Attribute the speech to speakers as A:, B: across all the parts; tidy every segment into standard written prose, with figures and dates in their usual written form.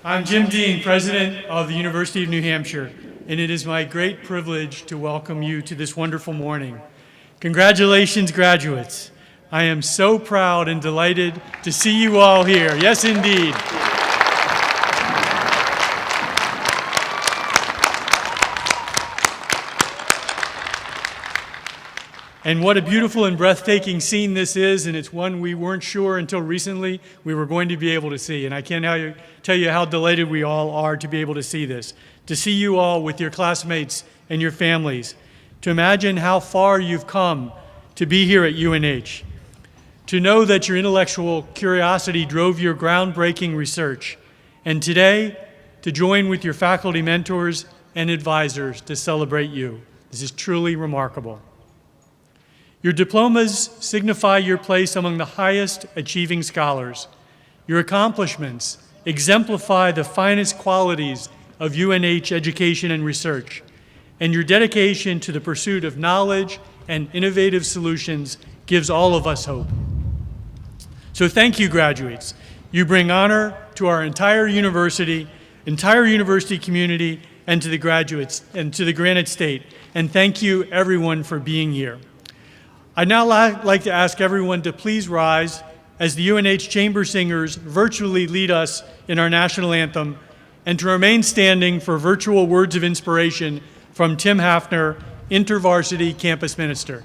A: I'm Jim Dean, President of the University of New Hampshire, and it is my great privilege to welcome you to this wonderful morning. Congratulations, graduates. I am so proud and delighted to see you all here. Yes, indeed. And what a beautiful and breathtaking scene this is, and it's one we weren't sure until recently we were going to be able to see. And I can't tell you how delighted we all are to be able to see this, to see you all with your classmates and your families, to imagine how far you've come to be here at UNH, to know that your intellectual curiosity drove your groundbreaking research, and today to join with your faculty mentors and advisors to celebrate you. This is truly remarkable. Your diplomas signify your place among the highest achieving scholars. Your accomplishments exemplify the finest qualities of UNH education and research, and your dedication to the pursuit of knowledge and innovative solutions gives all of us hope. So thank you, graduates. You bring honor to our entire university community, and to the graduates and to the Granite State. And thank you, everyone, for being here. I'd now like to ask everyone to please rise as the UNH Chamber Singers virtually lead us in our national anthem, and to remain standing for virtual words of inspiration from Tim Hafner, InterVarsity Campus Minister.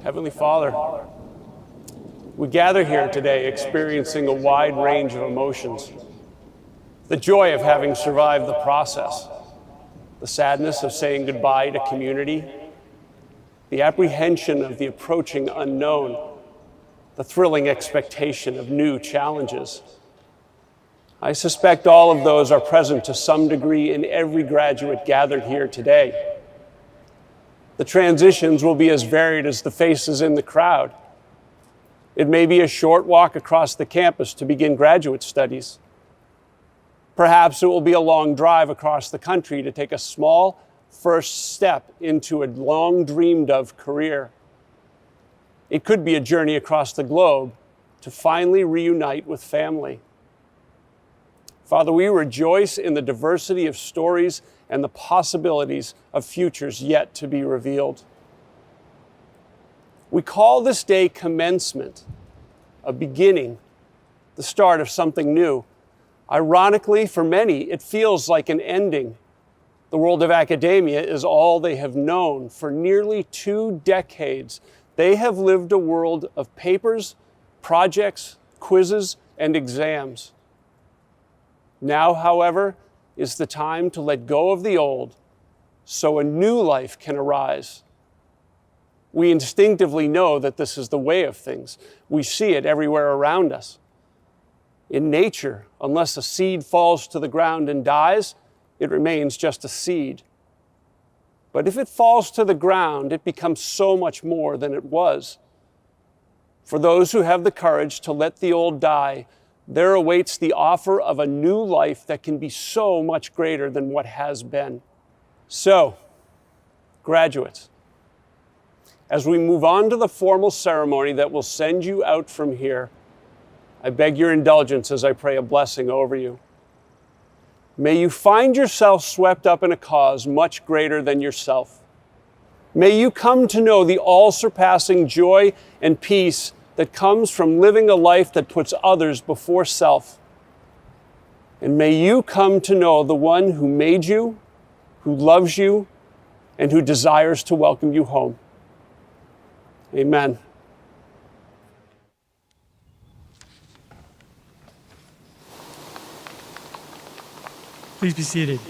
B: Heavenly Father, we gather here today experiencing a wide range of emotions. The joy of having survived the process, the sadness of saying goodbye to community, the apprehension of the approaching unknown, the thrilling expectation of new challenges. I suspect all of those are present to some degree in every graduate gathered here today. The transitions will be as varied as the faces in the crowd. It may be a short walk across the campus to begin graduate studies. Perhaps it will be a long drive across the country to take a small first step into a long dreamed of career. It could be a journey across the globe to finally reunite with family. Father, we rejoice in the diversity of stories and the possibilities of futures yet to be revealed. We call this day Commencement, a beginning, the start of something new. Ironically, for many, it feels like an ending. The world of academia is all they have known. For nearly 2 decades, they have lived a world of papers, projects, quizzes, and exams. Now, however, is the time to let go of the old so a new life can arise. We instinctively know that this is the way of things. We see it everywhere around us. In nature, unless a seed falls to the ground and dies, it remains just a seed. But if it falls to the ground, it becomes so much more than it was. For those who have the courage to let the old die, there awaits the offer of a new life that can be so much greater than what has been. So, graduates, as we move on to the formal ceremony that will send you out from here, I beg your indulgence as I pray a blessing over you. May you find yourself swept up in a cause much greater than yourself. May you come to know the all-surpassing joy and peace that comes from living a life that puts others before self. And may you come to know the one who made you, who loves you, and who desires to welcome you home. Amen.
A: Please be seated.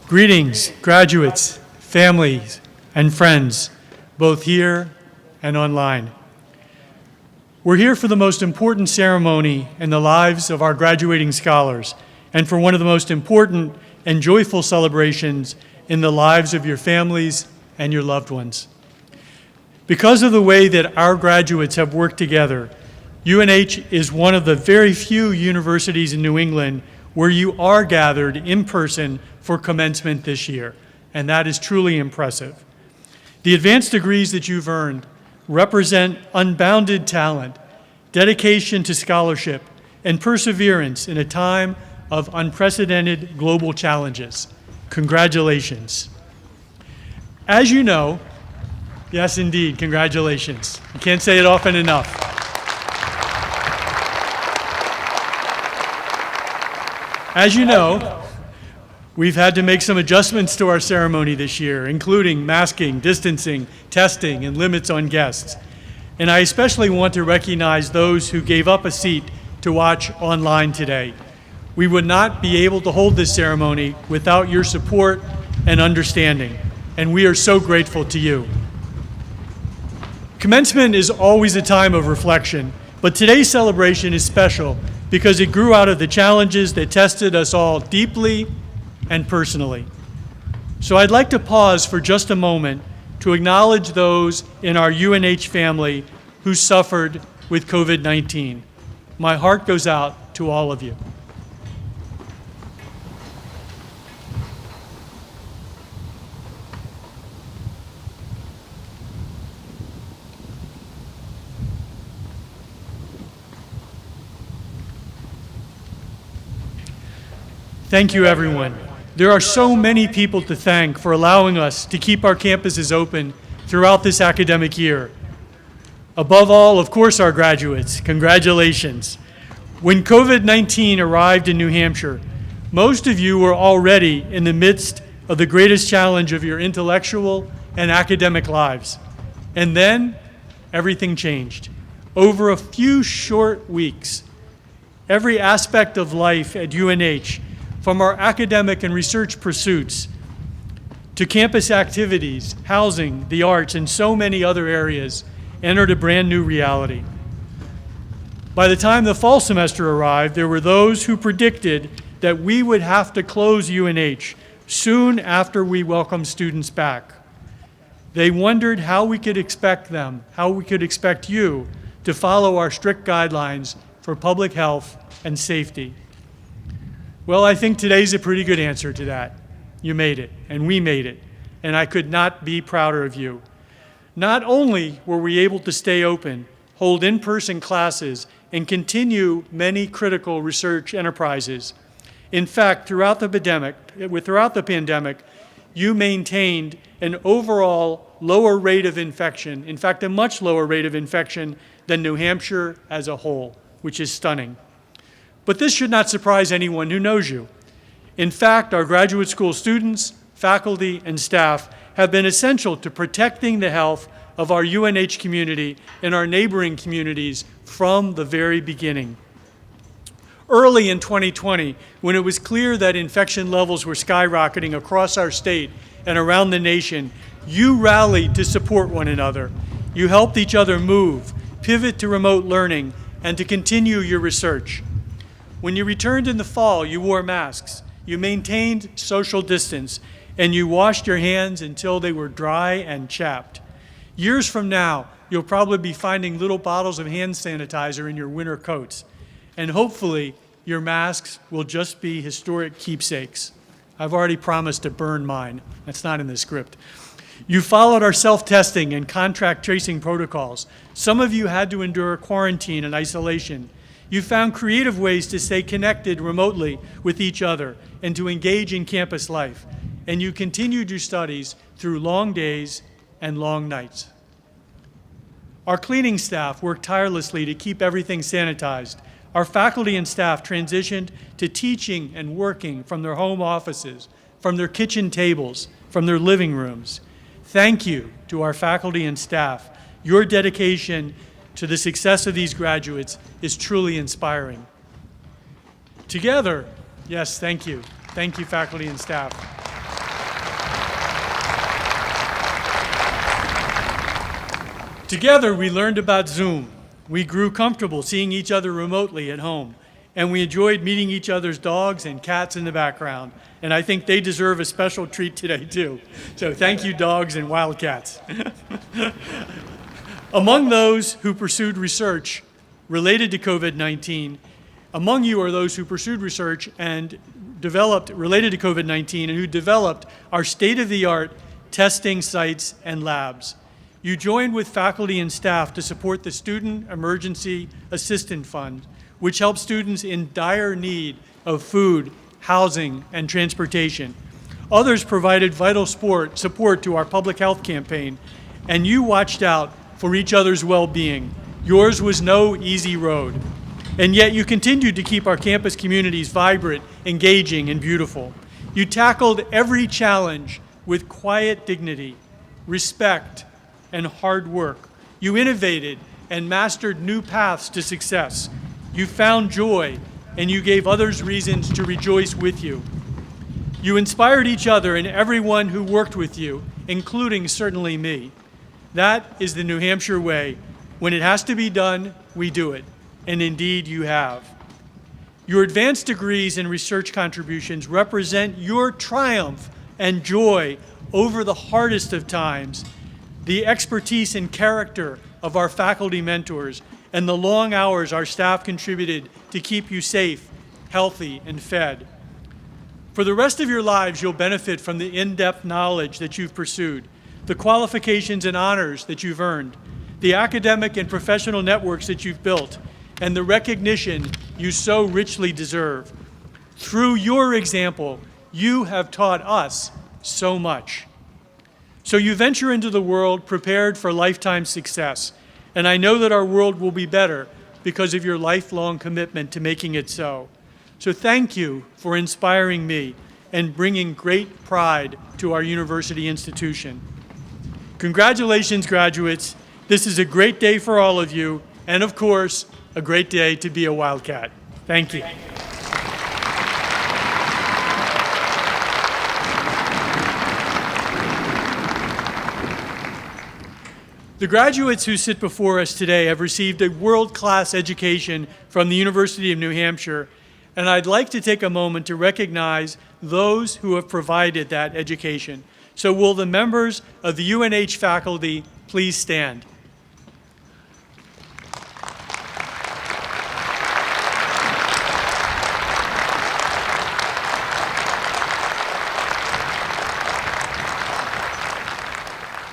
A: Greetings, graduates, families, and friends, both here and online. We're here for the most important ceremony in the lives of our graduating scholars, and for one of the most important and joyful celebrations in the lives of your families and your loved ones. Because of the way that our graduates have worked together, UNH is one of the very few universities in New England where you are gathered in person for commencement this year, and that is truly impressive. The advanced degrees that you've earned represent unbounded talent, dedication to scholarship, and perseverance in a time of unprecedented global challenges. Congratulations. As you know, yes, indeed, congratulations. You can't say it often enough. As you know, we've had to make some adjustments to our ceremony this year, including masking, distancing, testing, and limits on guests. And I especially want to recognize those who gave up a seat to watch online today. We would not be able to hold this ceremony without your support and understanding, and we are so grateful to you. Commencement is always a time of reflection, but today's celebration is special because it grew out of the challenges that tested us all deeply and personally. So I'd like to pause for just a moment to acknowledge those in our UNH family who suffered with COVID-19. My heart goes out to all of you. Thank you, everyone. There are so many people to thank for allowing us to keep our campuses open throughout this academic year. Above all, of course, our graduates. Congratulations. When COVID-19 arrived in New Hampshire, most of you were already in the midst of the greatest challenge of your intellectual and academic lives. And then everything changed. Over a few short weeks, every aspect of life at UNH, from our academic and research pursuits to campus activities, housing, the arts, and so many other areas, entered a brand new reality. By the time the fall semester arrived, there were those who predicted that we would have to close UNH soon after we welcomed students back. They wondered how we could expect them, how we could expect you to follow our strict guidelines for public health and safety. Well, I think today's a pretty good answer to that. You made it, and we made it, and I could not be prouder of you. Not only were we able to stay open, hold in-person classes, and continue many critical research enterprises. In fact, throughout the pandemic, you maintained an overall lower rate of infection, in fact, a much lower rate of infection than New Hampshire as a whole, which is stunning. But this should not surprise anyone who knows you. In fact, our graduate school students, faculty, and staff have been essential to protecting the health of our UNH community and our neighboring communities from the very beginning. Early in 2020, when it was clear that infection levels were skyrocketing across our state and around the nation, you rallied to support one another. You helped each other move, pivot to remote learning, and to continue your research. When you returned in the fall, you wore masks, you maintained social distance, and you washed your hands until they were dry and chapped. Years from now, you'll probably be finding little bottles of hand sanitizer in your winter coats, and hopefully your masks will just be historic keepsakes. I've already promised to burn mine. That's not in the script. You followed our self-testing and contact tracing protocols. Some of you had to endure quarantine and isolation. You found creative ways to stay connected remotely with each other and to engage in campus life. And you continued your studies through long days and long nights. Our cleaning staff worked tirelessly to keep everything sanitized. Our faculty and staff transitioned to teaching and working from their home offices, from their kitchen tables, from their living rooms. Thank you to our faculty and staff. Your dedication to the success of these graduates is truly inspiring. Together, yes, thank you. Thank you, faculty and staff. Together, we learned about Zoom. We grew comfortable seeing each other remotely at home, and we enjoyed meeting each other's dogs and cats in the background. And I think they deserve a special treat today, too. So thank you, dogs and Wildcats. Among those who pursued research related to COVID-19, among you are those who pursued research and developed related to COVID-19 and who developed our state-of-the-art testing sites and labs. You joined with faculty and staff to support the Student Emergency Assistance Fund, which helps students in dire need of food, housing, and transportation. Others provided vital support to our public health campaign, and you watched out for each other's well-being. Yours was no easy road, and yet you continued to keep our campus communities vibrant, engaging, and beautiful. You tackled every challenge with quiet dignity, respect, and hard work. You innovated and mastered new paths to success. You found joy, and you gave others reasons to rejoice with you. You inspired each other and everyone who worked with you, including certainly me. That is the New Hampshire way. When it has to be done, we do it, and indeed you have. Your advanced degrees and research contributions represent your triumph and joy over the hardest of times, the expertise and character of our faculty mentors, and the long hours our staff contributed to keep you safe, healthy, and fed. For the rest of your lives, you'll benefit from the in-depth knowledge that you've pursued, the qualifications and honors that you've earned, the academic and professional networks that you've built, and the recognition you so richly deserve. Through your example, you have taught us so much. So you venture into the world prepared for lifetime success, and I know that our world will be better because of your lifelong commitment to making it so. So thank you for inspiring me and bringing great pride to our university institution. Congratulations, graduates. This is a great day for all of you, and of course, a great day to be a Wildcat. Thank you. The graduates who sit before us today have received a world-class education from the University of New Hampshire, and I'd like to take a moment to recognize those who have provided that education. So will the members of the UNH faculty please stand?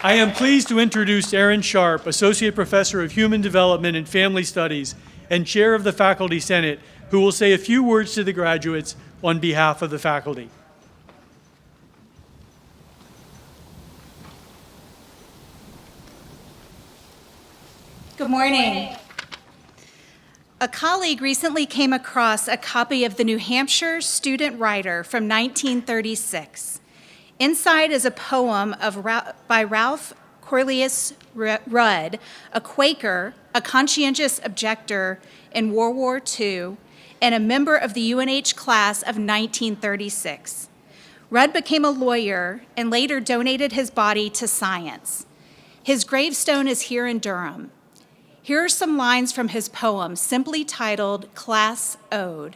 A: I am pleased to introduce Erin Sharp, Associate Professor of Human Development and Family Studies and Chair of the Faculty Senate, who will say a few words to the graduates on behalf of the faculty.
C: Good morning. A colleague recently came across a copy of the New Hampshire Student Writer from 1936. Inside is a poem by Ralph Cornelius Rudd, a Quaker, a conscientious objector in World War II, and a member of the UNH class of 1936. Rudd became a lawyer and later donated his body to science. His gravestone is here in Durham. Here are some lines from his poem, simply titled Class Ode.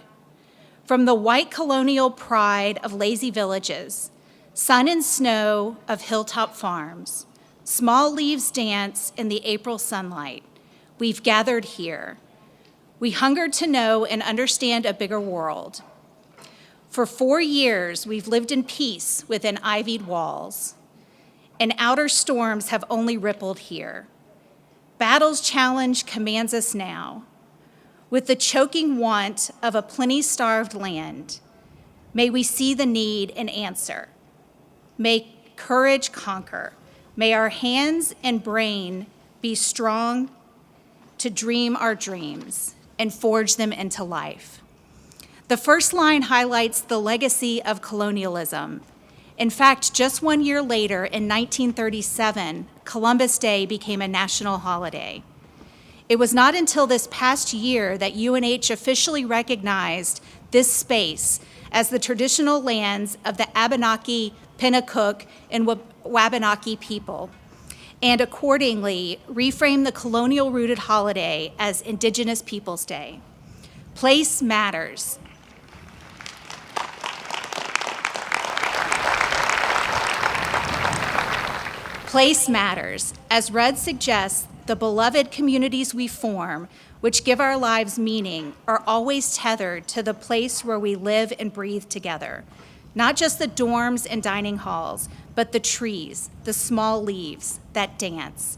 C: From the white colonial pride of lazy villages, sun and snow of hilltop farms, small leaves dance in the April sunlight. We've gathered here. We hungered to know and understand a bigger world. For 4 years, we've lived in peace within ivied walls, and outer storms have only rippled here. Battle's challenge commands us now. With the choking want of a plenty-starved land, may we see the need and answer. May courage conquer. May our hands and brain be strong to dream our dreams and forge them into life. The first line highlights the legacy of colonialism. In fact, just 1 year later, in 1937, Columbus Day became a national holiday. It was not until this past year that UNH officially recognized this space as the traditional lands of the Abenaki, Pennacook, and Wabanaki people, and accordingly reframed the colonial-rooted holiday as Indigenous Peoples Day. Place matters. Place matters. As Rudd suggests, the beloved communities we form, which give our lives meaning, are always tethered to the place where we live and breathe together. Not just the dorms and dining halls, but the trees, the small leaves that dance.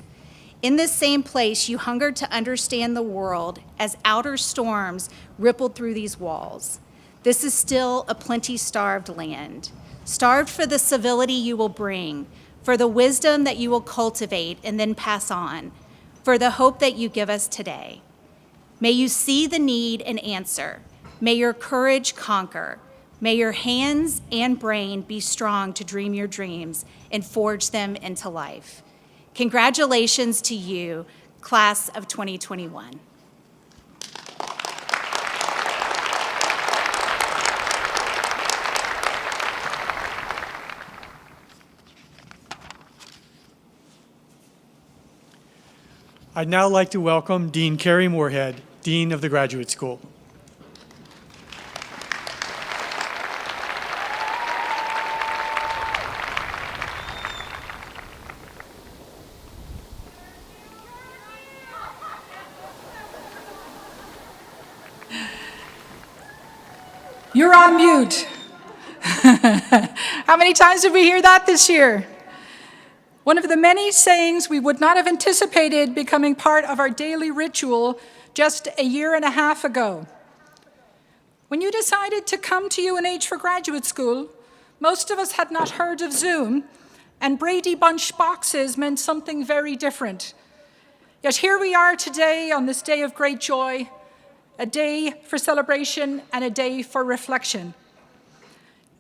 C: In this same place, you hungered to understand the world as outer storms rippled through these walls. This is still a plenty-starved land, starved for the civility you will bring, for the wisdom that you will cultivate and then pass on, for the hope that you give us today. May you see the need and answer. May your courage conquer. May your hands and brain be strong to dream your dreams and forge them into life. Congratulations to you, class of 2021.
A: I'd now like to welcome Dean Carrie Moorhead, Dean of the Graduate School.
D: You're on mute. How many times did we hear that this year? One of the many sayings we would not have anticipated becoming part of our daily ritual just a year and a half ago. When you decided to come to UNH for graduate school, most of us had not heard of Zoom, and Brady Bunch boxes meant something very different. Yet here we are today on this day of great joy, a day for celebration and a day for reflection.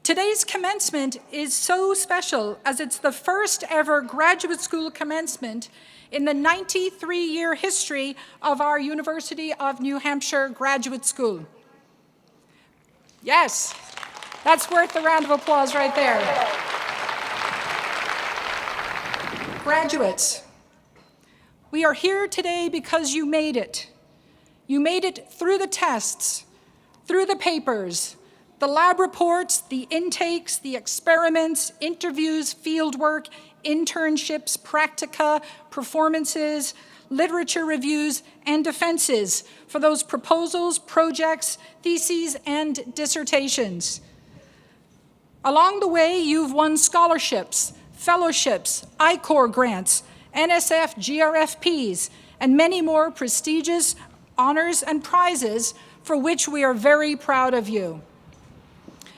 D: Today's commencement is so special as it's the first ever graduate school commencement in the 93-year history of our University of New Hampshire Graduate School. Yes, that's worth a round of applause right there. Graduates, we are here today because you made it. You made it through the tests, through the papers, the lab reports, the intakes, the experiments, interviews, fieldwork, internships, practica, performances, literature reviews, and defenses for those proposals, projects, theses, and dissertations. Along the way, you've won scholarships, fellowships, I-Corps grants, NSF GRFPs, and many more prestigious honors and prizes for which we are very proud of you.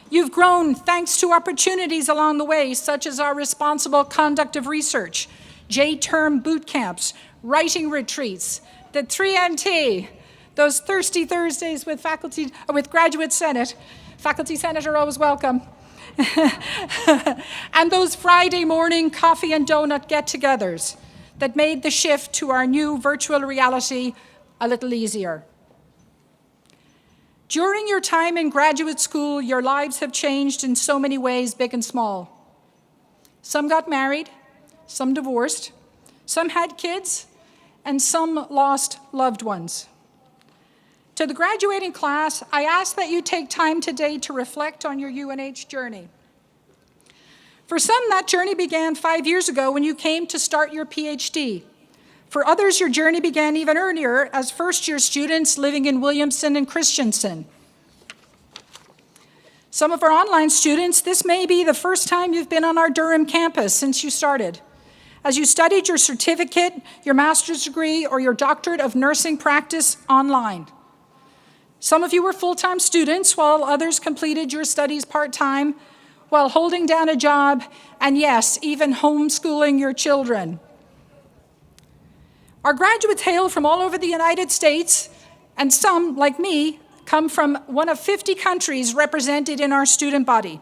D: You've grown thanks to opportunities along the way, such as our responsible conduct of research, J-term boot camps, writing retreats, the 3MT, those thirsty Thursdays with Graduate Senate. Faculty Senate are always welcome. and those Friday morning coffee and donut get-togethers that made the shift to our new virtual reality a little easier. During your time in graduate school, your lives have changed in so many ways, big and small. Some got married, some divorced, some had kids, and some lost loved ones. To the graduating class, I ask that you take time today to reflect on your UNH journey. For some, that journey began 5 years ago when you came to start your PhD. For others, your journey began even earlier as first-year students living in Williamson and Christensen. Some of our online students, this may be the first time you've been on our Durham campus since you started. As you studied your certificate, your master's degree, or your doctorate of nursing practice online. Some of you were full-time students, while others completed your studies part-time, while holding down a job, and yes, even homeschooling your children. Our graduates hail from all over the United States, and some, like me, come from one of 50 countries represented in our student body.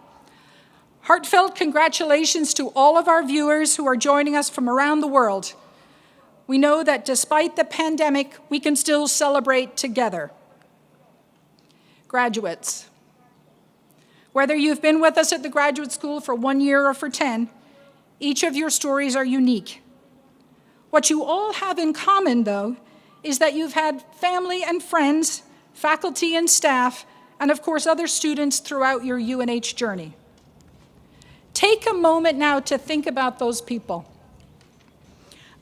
D: Heartfelt congratulations to all of our viewers who are joining us from around the world. We know that despite the pandemic, we can still celebrate together. Graduates, whether you've been with us at the graduate school for 1 year or for 10, each of your stories are unique. What you all have in common, though, is that you've had family and friends, faculty and staff, and of course other students throughout your UNH journey. Take a moment now to think about those people.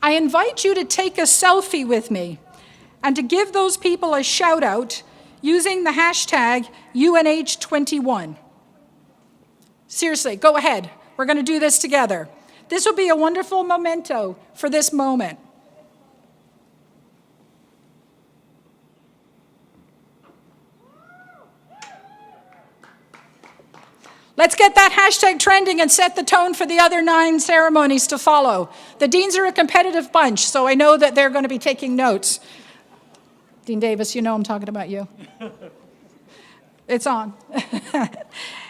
D: I invite you to take a selfie with me and to give those people a shout out using the hashtag UNH21. Seriously, go ahead. We're going to do this together. This will be a wonderful memento for this moment. Let's get that hashtag trending and set the tone for the other 9 ceremonies to follow. The deans are a competitive bunch, so I know that they're going to be taking notes. Dean Davis, you know I'm talking about you. It's on.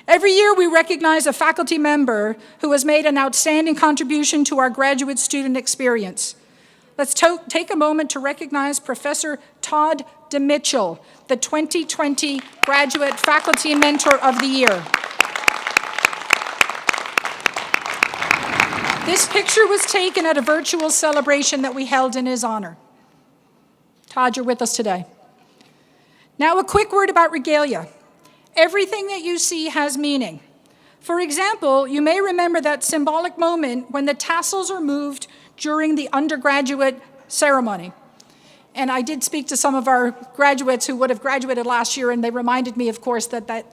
D: Every year we recognize a faculty member who has made an outstanding contribution to our graduate student experience. Let's take a moment to recognize Professor Todd DeMitchell, the 2020 Graduate Faculty Mentor of the Year. This picture was taken at a virtual celebration that we held in his honor. Todd, you're with us today. Now a quick word about regalia. Everything that you see has meaning. For example, you may remember that symbolic moment when the tassels are moved during the undergraduate ceremony. And I did speak to some of our graduates who would have graduated last year, and they reminded me, of course, that they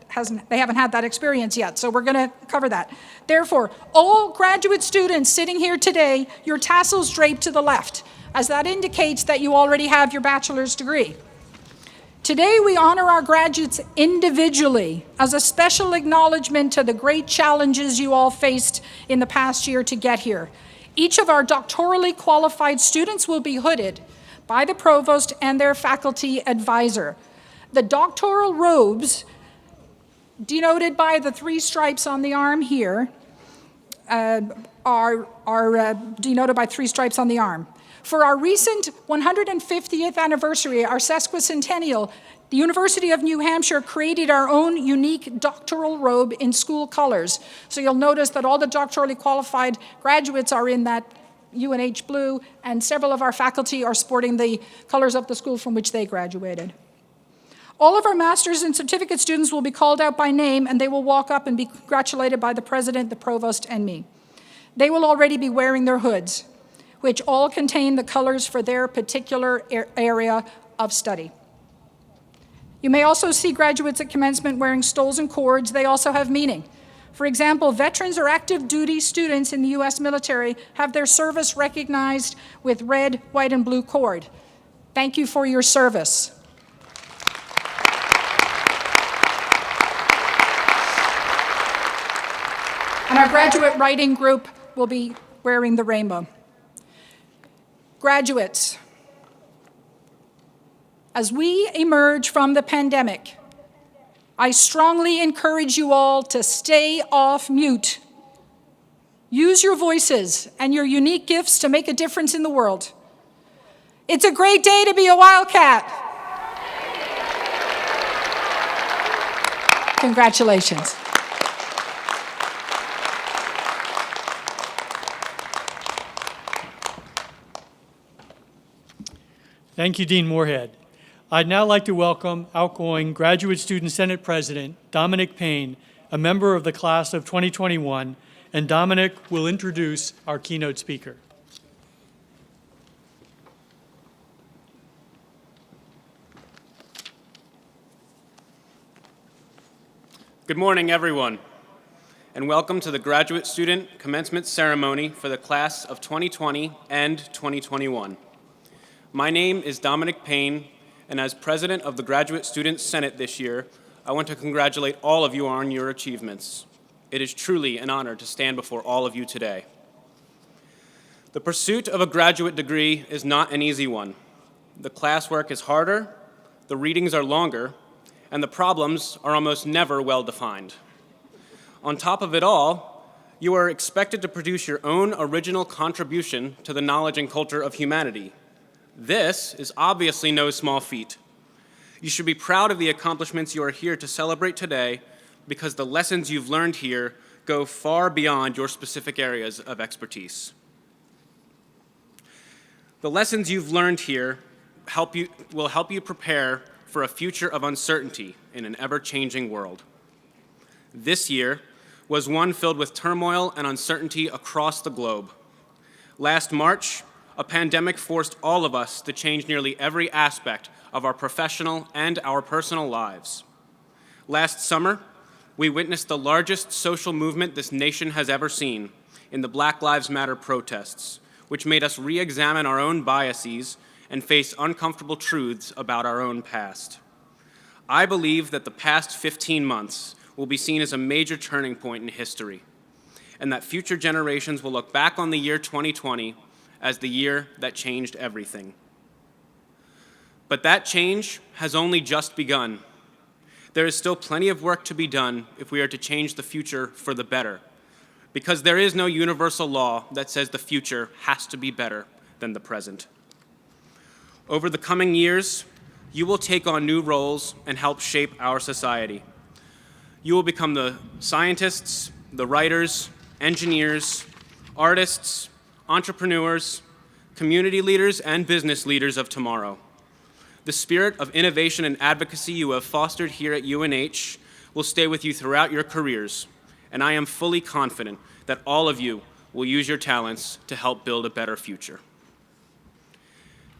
D: haven't had that experience yet, so we're going to cover that. Therefore, all graduate students sitting here today, your tassels draped to the left, as that indicates that you already have your bachelor's degree. Today, we honor our graduates individually as a special acknowledgement to the great challenges you all faced in the past year to get here. Each of our doctorally qualified students will be hooded by the provost and their faculty advisor. The doctoral robes, denoted by the 3 stripes on the arm here, are denoted by 3 stripes on the arm. For our recent 150th anniversary, our sesquicentennial, the University of New Hampshire created our own unique doctoral robe in school colors. So you'll notice that all the doctorally qualified graduates are in that UNH blue, and several of our faculty are sporting the colors of the school from which they graduated. All of our master's and certificate students will be called out by name, and they will walk up and be congratulated by the president, the provost, and me. They will already be wearing their hoods, which all contain the colors for their particular area of study. You may also see graduates at commencement wearing stoles and cords. They also have meaning. For example, veterans or active duty students in the US military have their service recognized with red, white, and blue cord. Thank you for your service. And our graduate writing group will be wearing the rainbow. Graduates, as we emerge from the pandemic, I strongly encourage you all to stay off mute. Use your voices and your unique gifts to make a difference in the world. It's a great day to be a Wildcat. Congratulations.
A: Thank you, Dean Moorhead. I'd now like to welcome outgoing Graduate Student Senate President Dominic Payne, a member of the class of 2021, and Dominic will introduce our keynote speaker.
E: Good morning, everyone, and welcome to the Graduate Student Commencement Ceremony for the class of 2020 and 2021. My name is Dominic Payne, and as President of the Graduate Student Senate this year, I want to congratulate all of you on your achievements. It is truly an honor to stand before all of you today. The pursuit of a graduate degree is not an easy one. The classwork is harder, the readings are longer, and the problems are almost never well-defined. On top of it all, you are expected to produce your own original contribution to the knowledge and culture of humanity. This is obviously no small feat. You should be proud of the accomplishments you are here to celebrate today because the lessons you've learned here go far beyond your specific areas of expertise. The lessons you've learned here will help you prepare for a future of uncertainty in an ever-changing world. This year was one filled with turmoil and uncertainty across the globe. Last March, a pandemic forced all of us to change nearly every aspect of our professional and our personal lives. Last summer, we witnessed the largest social movement this nation has ever seen in the Black Lives Matter protests, which made us re-examine our own biases and face uncomfortable truths about our own past. I believe that the past 15 months will be seen as a major turning point in history, and that future generations will look back on the year 2020 as the year that changed everything. But that change has only just begun. There is still plenty of work to be done if we are to change the future for the better, because there is no universal law that says the future has to be better than the present. Over the coming years, you will take on new roles and help shape our society. You will become the scientists, the writers, engineers, artists, entrepreneurs, community leaders, and business leaders of tomorrow. The spirit of innovation and advocacy you have fostered here at UNH will stay with you throughout your careers, and I am fully confident that all of you will use your talents to help build a better future.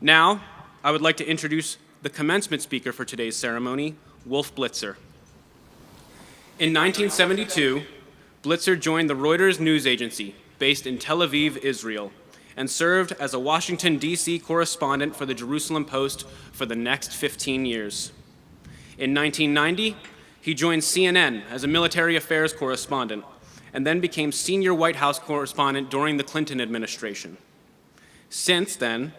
E: Now, I would like to introduce the commencement speaker for today's ceremony, Wolf Blitzer. In 1972, Blitzer joined the Reuters news agency, based in Tel Aviv, Israel, and served as a Washington, D.C. correspondent for the Jerusalem Post for the next 15 years. In 1990, he joined CNN as a military affairs correspondent, and then became senior White House correspondent during the Clinton administration. Since then,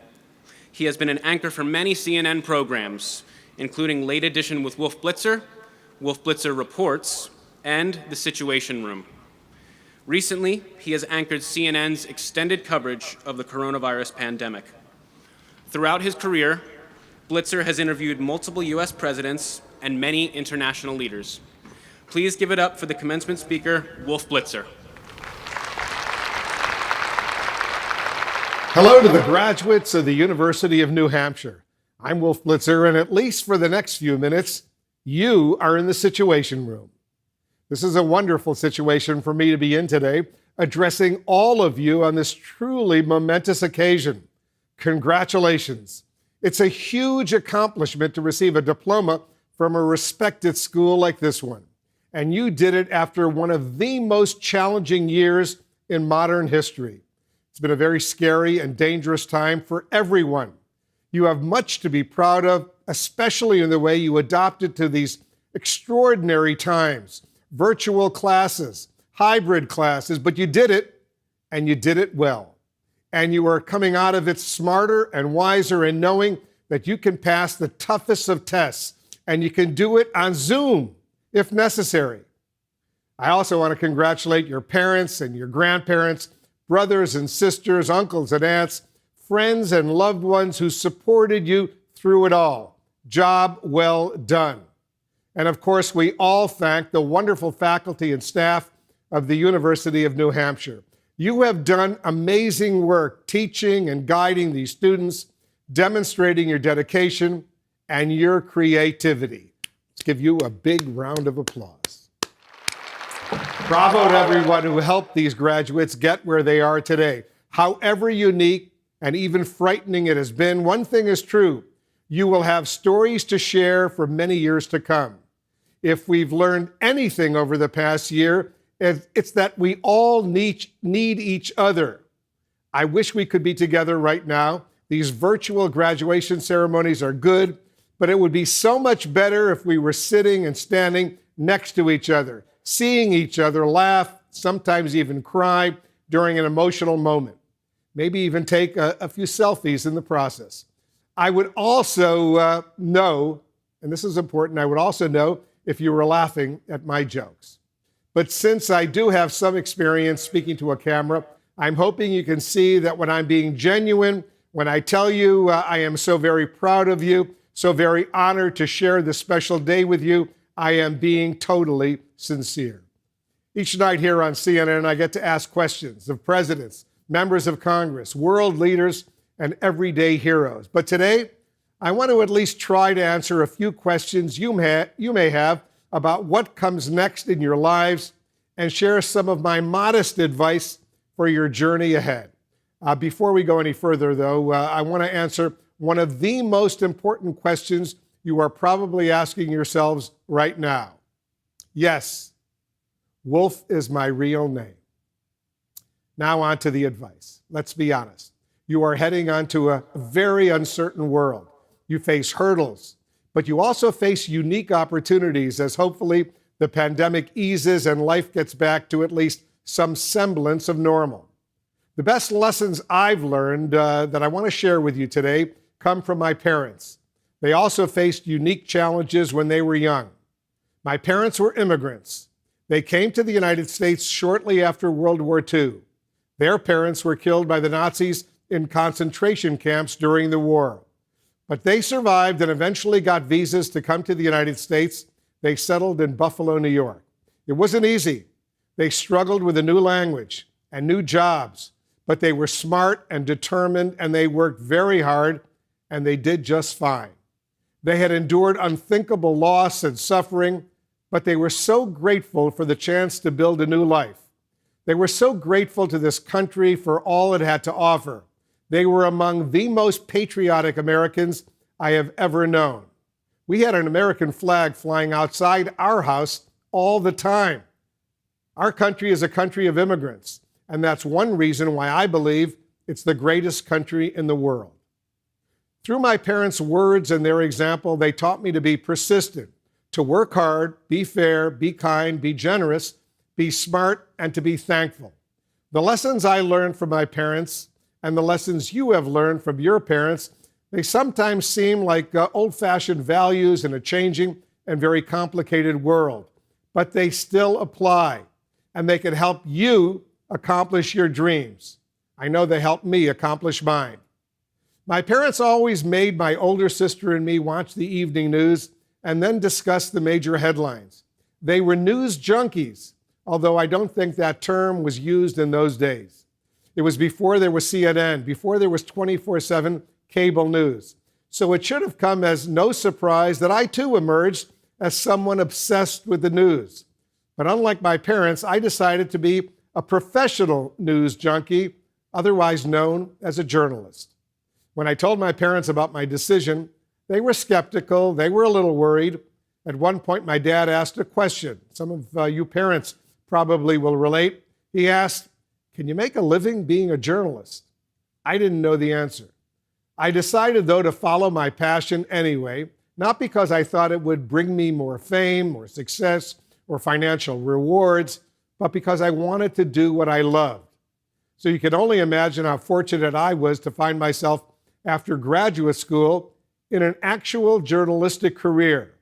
E: he has been an anchor for many CNN programs, including Late Edition with Wolf Blitzer Reports, and The Situation Room. Recently, he has anchored CNN's extended coverage of the coronavirus pandemic. Throughout his career, Blitzer has interviewed multiple US presidents and many international leaders. Please give it up for the commencement speaker, Wolf Blitzer.
F: Hello to the graduates of the University of New Hampshire. I'm Wolf Blitzer, and at least for the next few minutes, you are in the Situation Room. This is a wonderful situation for me to be in today, addressing all of you on this truly momentous occasion. Congratulations. It's a huge accomplishment to receive a diploma from a respected school like this one. And you did it after one of the most challenging years in modern history. It's been a very scary and dangerous time for everyone. You have much to be proud of, especially in the way you adapted to these extraordinary times. Virtual classes, hybrid classes, but you did it, and you did it well. And you are coming out of it smarter and wiser in knowing that you can pass the toughest of tests, and you can do it on Zoom. if necessary. I also want to congratulate your parents and your grandparents, brothers and sisters, uncles and aunts, friends and loved ones who supported you through it all. Job well done. And of course, we all thank the wonderful faculty and staff of the University of New Hampshire. You have done amazing work teaching and guiding these students, demonstrating your dedication and your creativity. Let's give you a big round of applause. Bravo to everyone who helped these graduates get where they are today. However unique and even frightening it has been, one thing is true. You will have stories to share for many years to come. If we've learned anything over the past year, it's that we all need each other. I wish we could be together right now. These virtual graduation ceremonies are good, but it would be so much better if we were sitting and standing next to each other, seeing each other laugh, sometimes even cry during an emotional moment. Maybe even take a few selfies in the process. I would also know, and this is important, I would also know if you were laughing at my jokes. But since I do have some experience speaking to a camera, I'm hoping you can see that when I'm being genuine, when I tell you I am so very proud of you, so very honored to share this special day with you, I am being totally sincere. Each night here on CNN, I get to ask questions of presidents, members of Congress, world leaders, and everyday heroes. But today, I want to at least try to answer a few questions you may have about what comes next in your lives and share some of my modest advice for your journey ahead. Before we go any further, though, I want to answer one of the most important questions you are probably asking yourselves right now. Yes, Wolf is my real name. Now on to the advice. Let's be honest. You are heading onto a very uncertain world. You face hurdles, but you also face unique opportunities as hopefully the pandemic eases and life gets back to at least some semblance of normal. The best lessons I've learned that I want to share with you today come from my parents. They also faced unique challenges when they were young. My parents were immigrants. They came to the United States shortly after World War II. Their parents were killed by the Nazis in concentration camps during the war. But they survived and eventually got visas to come to the United States. They settled in Buffalo, New York. It wasn't easy. They struggled with a new language and new jobs, but they were smart and determined, and they worked very hard, and they did just fine. They had endured unthinkable loss and suffering, but they were so grateful for the chance to build a new life. They were so grateful to this country for all it had to offer. They were among the most patriotic Americans I have ever known. We had an American flag flying outside our house all the time. Our country is a country of immigrants, and that's one reason why I believe it's the greatest country in the world. Through my parents' words and their example, they taught me to be persistent, to work hard, be fair, be kind, be generous, be smart, and to be thankful. The lessons I learned from my parents and the lessons you have learned from your parents, they sometimes seem like old-fashioned values in a changing and very complicated world, but they still apply, and they can help you accomplish your dreams. I know they helped me accomplish mine. My parents always made my older sister and me watch the evening news and then discuss the major headlines. They were news junkies, although I don't think that term was used in those days. It was before there was CNN, before there was 24/7 cable news. So it should have come as no surprise that I too emerged as someone obsessed with the news. But unlike my parents, I decided to be a professional news junkie, otherwise known as a journalist. When I told my parents about my decision, they were skeptical, they were a little worried. At one point, my dad asked a question. Some of you parents probably will relate. He asked, "Can you make a living being a journalist?" I didn't know the answer. I decided, though, to follow my passion anyway, not because I thought it would bring me more fame or success or financial rewards, but because I wanted to do what I loved. So you can only imagine how fortunate I was to find myself after graduate school in an actual journalistic career.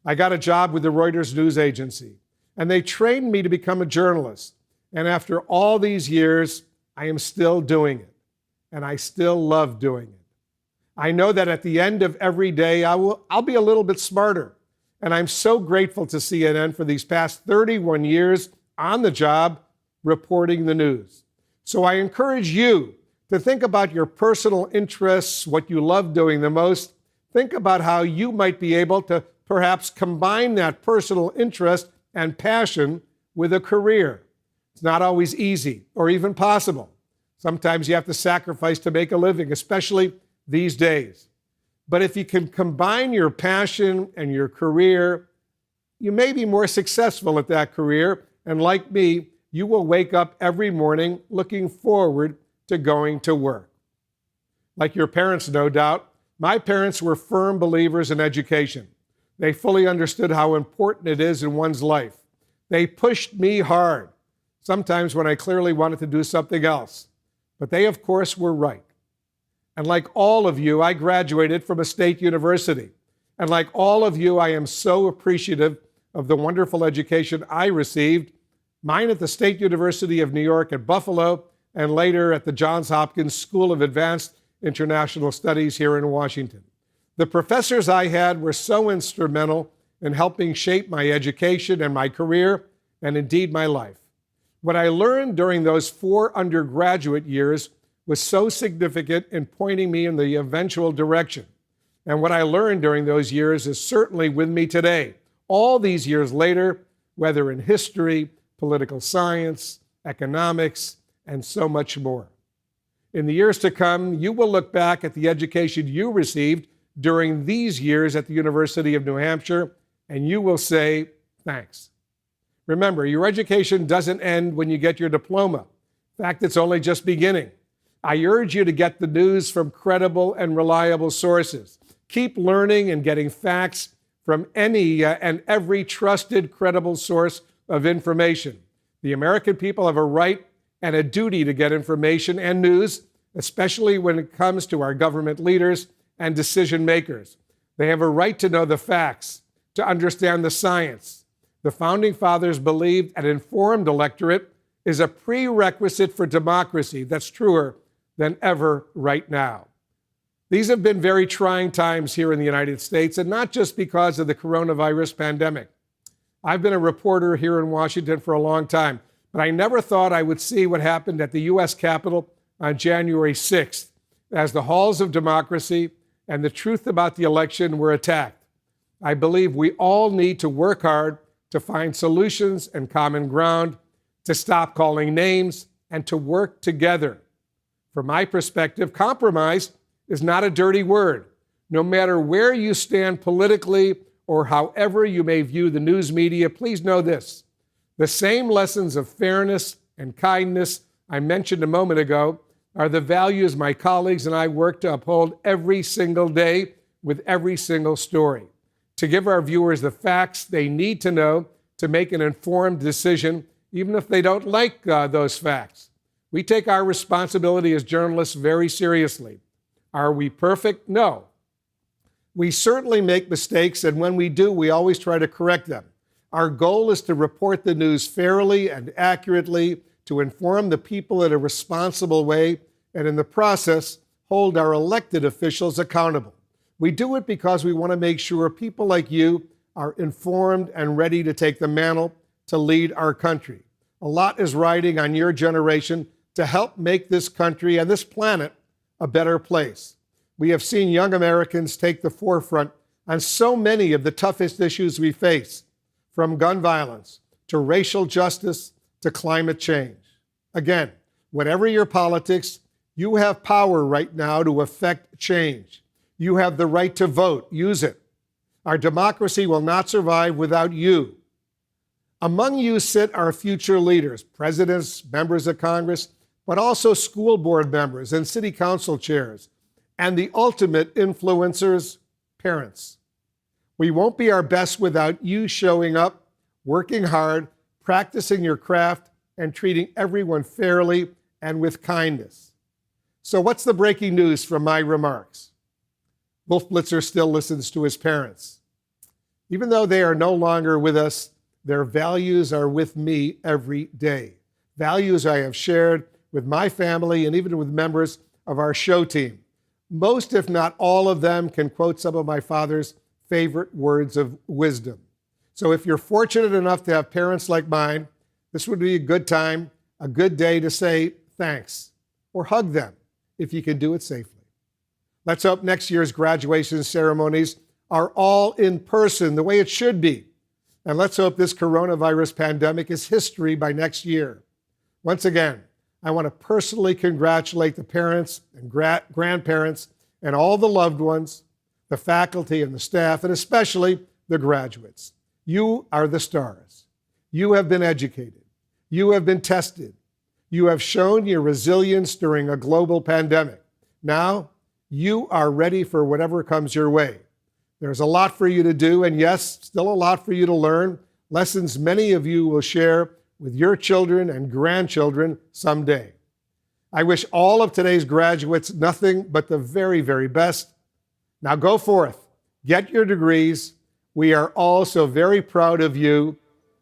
F: I got a job with the Reuters news agency, and they trained me to become a journalist. And after all these years, I am still doing it, and I still love doing it. I know that at the end of every day, I'll be a little bit smarter, and I'm so grateful to CNN for these past 31 years on the job reporting the news. So I encourage you to think about your personal interests, what you love doing the most. Think about how you might be able to perhaps combine that personal interest and passion with a career. It's not always easy or even possible. Sometimes you have to sacrifice to make a living, especially these days. But if you can combine your passion and your career, you may be more successful at that career. And like me, you will wake up every morning looking forward to going to work. Like your parents, no doubt, my parents were firm believers in education. They fully understood how important it is in one's life. They pushed me hard, sometimes when I clearly wanted to do something else. But they, of course, were right. And like all of you, I graduated from a state university. And like all of you, I am so appreciative of the wonderful education I received, mine at the State University of New York at Buffalo, and later at the Johns Hopkins School of Advanced International Studies here in Washington. The professors I had were so instrumental in helping shape my education and my career, and indeed my life. What I learned during those 4 undergraduate years was so significant in pointing me in the eventual direction. And what I learned during those years is certainly with me today, all these years later, whether in history, political science, economics, and so much more. In the years to come, you will look back at the education you received during these years at the University of New Hampshire, and you will say, thanks. Remember, your education doesn't end when you get your diploma. In fact, it's only just beginning. I urge you to get the news from credible and reliable sources. Keep learning and getting facts from any and every trusted, credible source of information. The American people have a right and a duty to get information and news, especially when it comes to our government leaders and decision makers. They have a right to know the facts, to understand the science. The Founding Fathers believed an informed electorate is a prerequisite for democracy. That's truer than ever right now. These have been very trying times here in the United States, and not just because of the coronavirus pandemic. I've been a reporter here in Washington for a long time, but I never thought I would see what happened at the U.S. Capitol on January 6th, as the halls of democracy and the truth about the election were attacked. I believe we all need to work hard to find solutions and common ground, to stop calling names, and to work together. From my perspective, compromise is not a dirty word. No matter where you stand politically or however you may view the news media, please know this. The same lessons of fairness and kindness I mentioned a moment ago are the values my colleagues and I work to uphold every single day with every single story, to give our viewers the facts they need to know to make an informed decision, even if they don't like those facts. We take our responsibility as journalists very seriously. Are we perfect? No. We certainly make mistakes, and when we do, we always try to correct them. Our goal is to report the news fairly and accurately, to inform the people in a responsible way, and in the process, hold our elected officials accountable. We do it because we want to make sure people like you are informed and ready to take the mantle to lead our country. A lot is riding on your generation to help make this country and this planet a better place. We have seen young Americans take the forefront on so many of the toughest issues we face, from gun violence to racial justice to climate change. Again, whatever your politics, you have power right now to affect change. You have the right to vote. Use it. Our democracy will not survive without you. Among you sit our future leaders, presidents, members of Congress, but also school board members and city council chairs, and the ultimate influencers, parents. We won't be our best without you showing up, working hard, practicing your craft, and treating everyone fairly and with kindness. So what's the breaking news from my remarks? Wolf Blitzer still listens to his parents. Even though they are no longer with us, their values are with me every day. Values I have shared with my family and even with members of our show team. Most, if not all of them, can quote some of my father's favorite words of wisdom. So if you're fortunate enough to have parents like mine, this would be a good time, a good day to say thanks, or hug them if you can do it safely. Let's hope next year's graduation ceremonies are all in person, the way it should be. And let's hope this coronavirus pandemic is history by next year. Once again, I want to personally congratulate the parents and grandparents and all the loved ones, the faculty and the staff, and especially the graduates. You are the stars. You have been educated. You have been tested. You have shown your resilience during a global pandemic. Now, you are ready for whatever comes your way. There's a lot for you to do, and yes, still a lot for you to learn, lessons many of you will share with your children and grandchildren someday. I wish all of today's graduates nothing but the very, very best. Now go forth, get your degrees. We are all so very proud of you,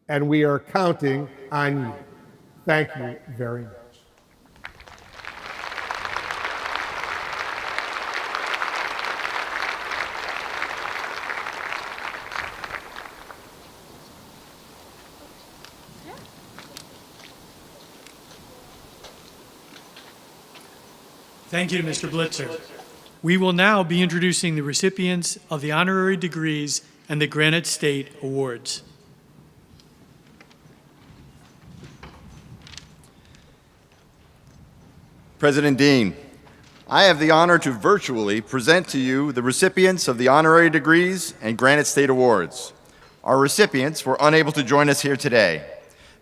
F: and we are counting on you. Thank you very much.
A: Thank you to Mr. Blitzer. We will now be introducing the recipients of the honorary degrees and the Granite State Awards.
G: President Dean, I have the honor to virtually present to you the recipients of the honorary degrees and Granite State Awards. Our recipients were unable to join us here today,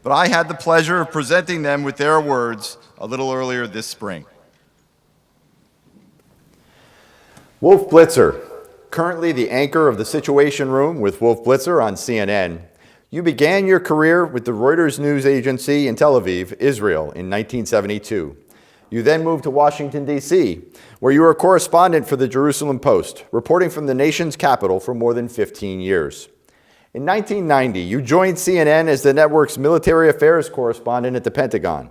G: but I had the pleasure of presenting them with their awards a little earlier this spring. Wolf Blitzer, currently the anchor of the Situation Room with Wolf Blitzer on CNN, you began your career with the Reuters news agency in Tel Aviv, Israel, in 1972. You then moved to Washington, D.C., where you were a correspondent for the Jerusalem Post, reporting from the nation's capital for more than 15 years. In 1990, you joined CNN as the network's military affairs correspondent at the Pentagon.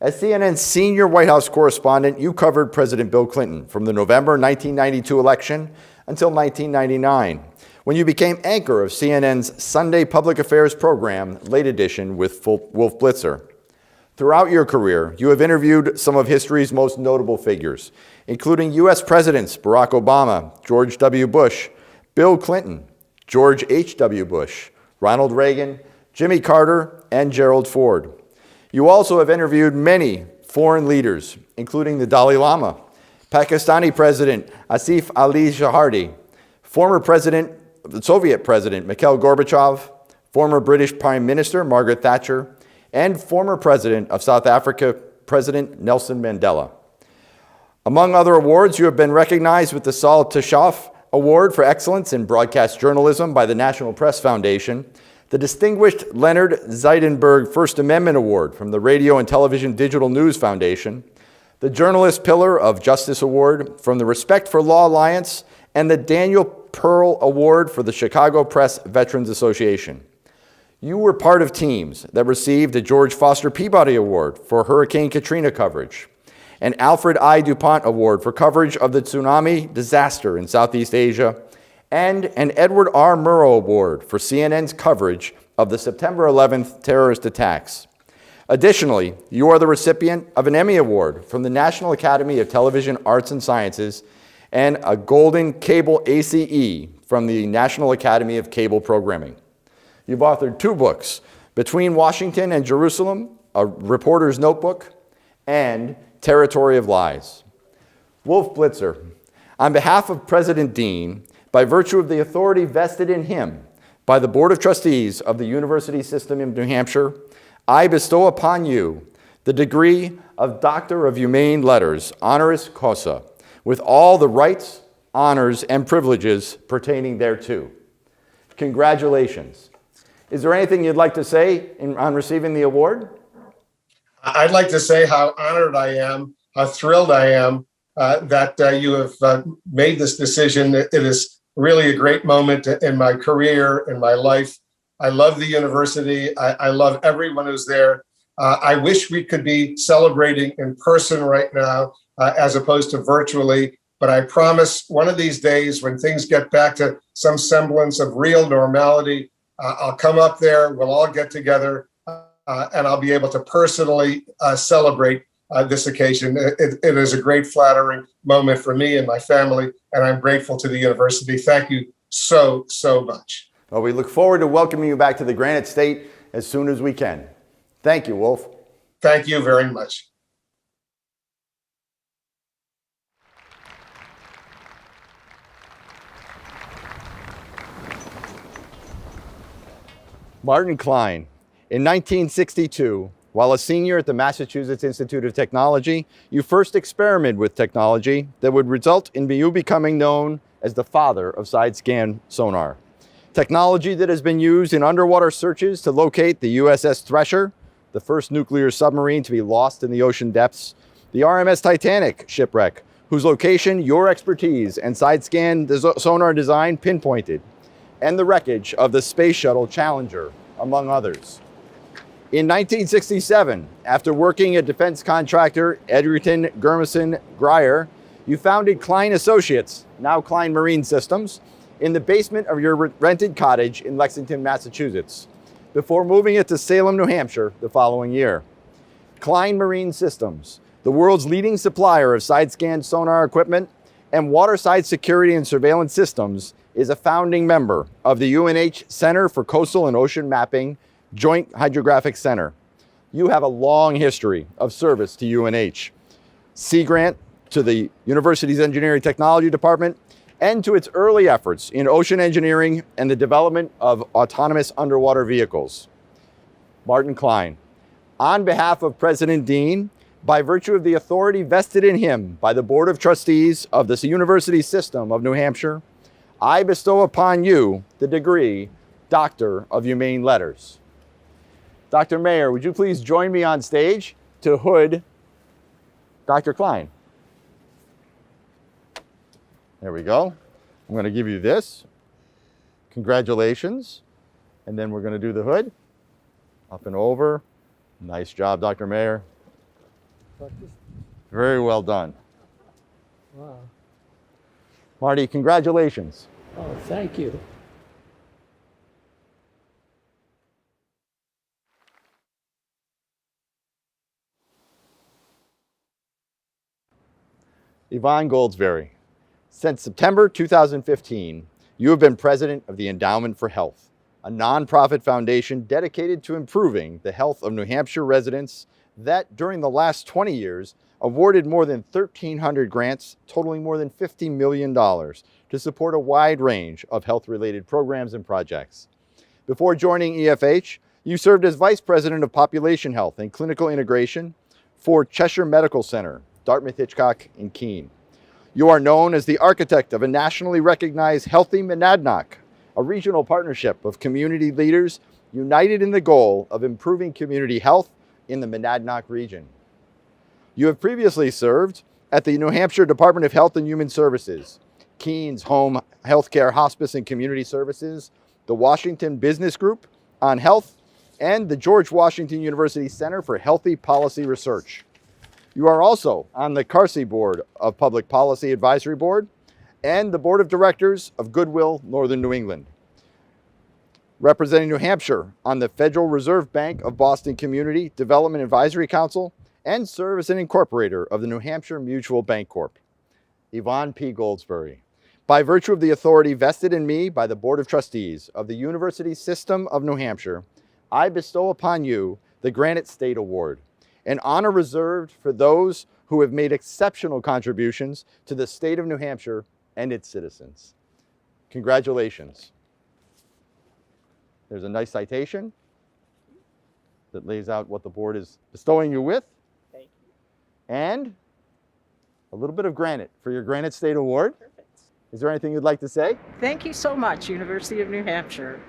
G: As CNN's senior White House correspondent, you covered President Bill Clinton from the November 1992 election until 1999, when you became anchor of CNN's Sunday Public Affairs program, Late Edition, with Wolf Blitzer. Throughout your career, you have interviewed some of history's most notable figures, including U.S. Presidents Barack Obama, George W. Bush, Bill Clinton, George H.W. Bush, Ronald Reagan, Jimmy Carter, and Gerald Ford. You also have interviewed many foreign leaders, including the Dalai Lama, Pakistani President Asif Ali Zahardi, former Soviet President Mikhail Gorbachev, former British Prime Minister Margaret Thatcher, and former President of South Africa, President Nelson Mandela. Among other awards, you have been recognized with the Saul Tishoff Award for Excellence in Broadcast Journalism by the National Press Foundation, the Distinguished Leonard Zeidenberg First Amendment Award from the Radio and Television Digital News Foundation, the Journalist Pillar of Justice Award from the Respect for Law Alliance, and the Daniel Pearl Award for the Chicago Press Veterans Association. You were part of teams that received the George Foster Peabody Award for Hurricane Katrina coverage, an Alfred I. DuPont Award for coverage of the tsunami disaster in Southeast Asia, and an Edward R. Murrow Award for CNN's coverage of the September 11th terrorist attacks. Additionally, you are the recipient of an Emmy Award from the National Academy of Television Arts and Sciences and a Golden Cable ACE from the National Academy of Cable Programming. You've authored 2 books, Between Washington and Jerusalem, A Reporter's Notebook, and Territory of Lies. Wolf Blitzer, on behalf of President Dean, by virtue of the authority vested in him by the Board of Trustees of the University System in New Hampshire, I bestow upon you the degree of Doctor of Humane Letters, honoris causa, with all the rights, honors, and privileges pertaining thereto. Congratulations. Is there anything you'd like to say on receiving the award?
F: I'd like to say how honored I am, how thrilled I am that you have made this decision. It is really a great moment in my career, in my life. I love the university. I love everyone who's there. I wish we could be celebrating in person right now as opposed to virtually, but I promise one of these days when things get back to some semblance of real normality, I'll come up there, we'll all get together, and I'll be able to personally celebrate this occasion. It is a great, flattering moment for me and my family, and I'm grateful to the university. Thank you so, so much.
G: Well, we look forward to welcoming you back to the Granite State as soon as we can. Thank you, Wolf.
F: Thank you very much.
G: Martin Klein. In 1962, while a senior at the Massachusetts Institute of Technology, you first experimented with technology that would result in you becoming known as the father of side-scan sonar. Technology that has been used in underwater searches to locate the USS Thresher, the first nuclear submarine to be lost in the ocean depths, the RMS Titanic shipwreck, whose location your expertise and side-scan sonar design pinpointed, and the wreckage of the Space Shuttle Challenger, among others. In 1967, after working at defense contractor Edgerton, Gurmison, Grier, you founded Klein Associates, now Klein Marine Systems, in the basement of your rented cottage in Lexington, Massachusetts, before moving it to Salem, New Hampshire the following year. Klein Marine Systems, the world's leading supplier of side-scan sonar equipment and waterside security and surveillance systems, is a founding member of the UNH Center for Coastal and Ocean Mapping Joint Hydrographic Center. You have a long history of service to UNH, Sea Grant to the university's Engineering Technology Department, and to its early efforts in ocean engineering and the development of autonomous underwater vehicles. Martin Klein, on behalf of President Dean, by virtue of the authority vested in him by the Board of Trustees of the University System of New Hampshire, I bestow upon you the degree Doctor of Humane Letters. Dr. Mayer, would you please join me on stage to hood Dr. Klein? There we go. I'm going to give you this. Congratulations. And then we're going to do the hood. Up and over. Nice job, Dr. Mayer. Very well done.
H: Wow.
G: Marty, congratulations.
H: Oh, thank you.
G: Yvonne Goldsberry. Since September 2015, you have been president of the Endowment for Health, a nonprofit foundation dedicated to improving the health of New Hampshire residents that, during the last 20 years, awarded more than 1,300 grants totaling more than $50 million to support a wide range of health-related programs and projects. Before joining EFH, you served as Vice President of Population Health and Clinical Integration for Cheshire Medical Center, Dartmouth Hitchcock, and Keene. You are known as the architect of a nationally recognized Healthy Monadnock, a regional partnership of community leaders united in the goal of improving community health in the Monadnock region. You have previously served at the New Hampshire Department of Health and Human Services, Keene's Home Healthcare Hospice and Community Services, the Washington Business Group on Health, and the George Washington University Center for Healthy Policy Research. You are also on the Carsey Board of Public Policy Advisory Board and the Board of Directors of Goodwill Northern New England. Representing New Hampshire on the Federal Reserve Bank of Boston Community Development Advisory Council and serve as an incorporator of the New Hampshire Mutual Bank Corp. Yvonne P. Goldsberry. By virtue of the authority vested in me by the Board of Trustees of the University System of New Hampshire, I bestow upon you the Granite State Award, an honor reserved for those who have made exceptional contributions to the state of New Hampshire and its citizens. Congratulations. There's a nice citation that lays out what the board is bestowing you with.
H: Thank you.
G: And a little bit of granite for your Granite State Award.
H: Perfect.
G: Is there anything you'd like to say?
H: Thank you so much, University of New Hampshire.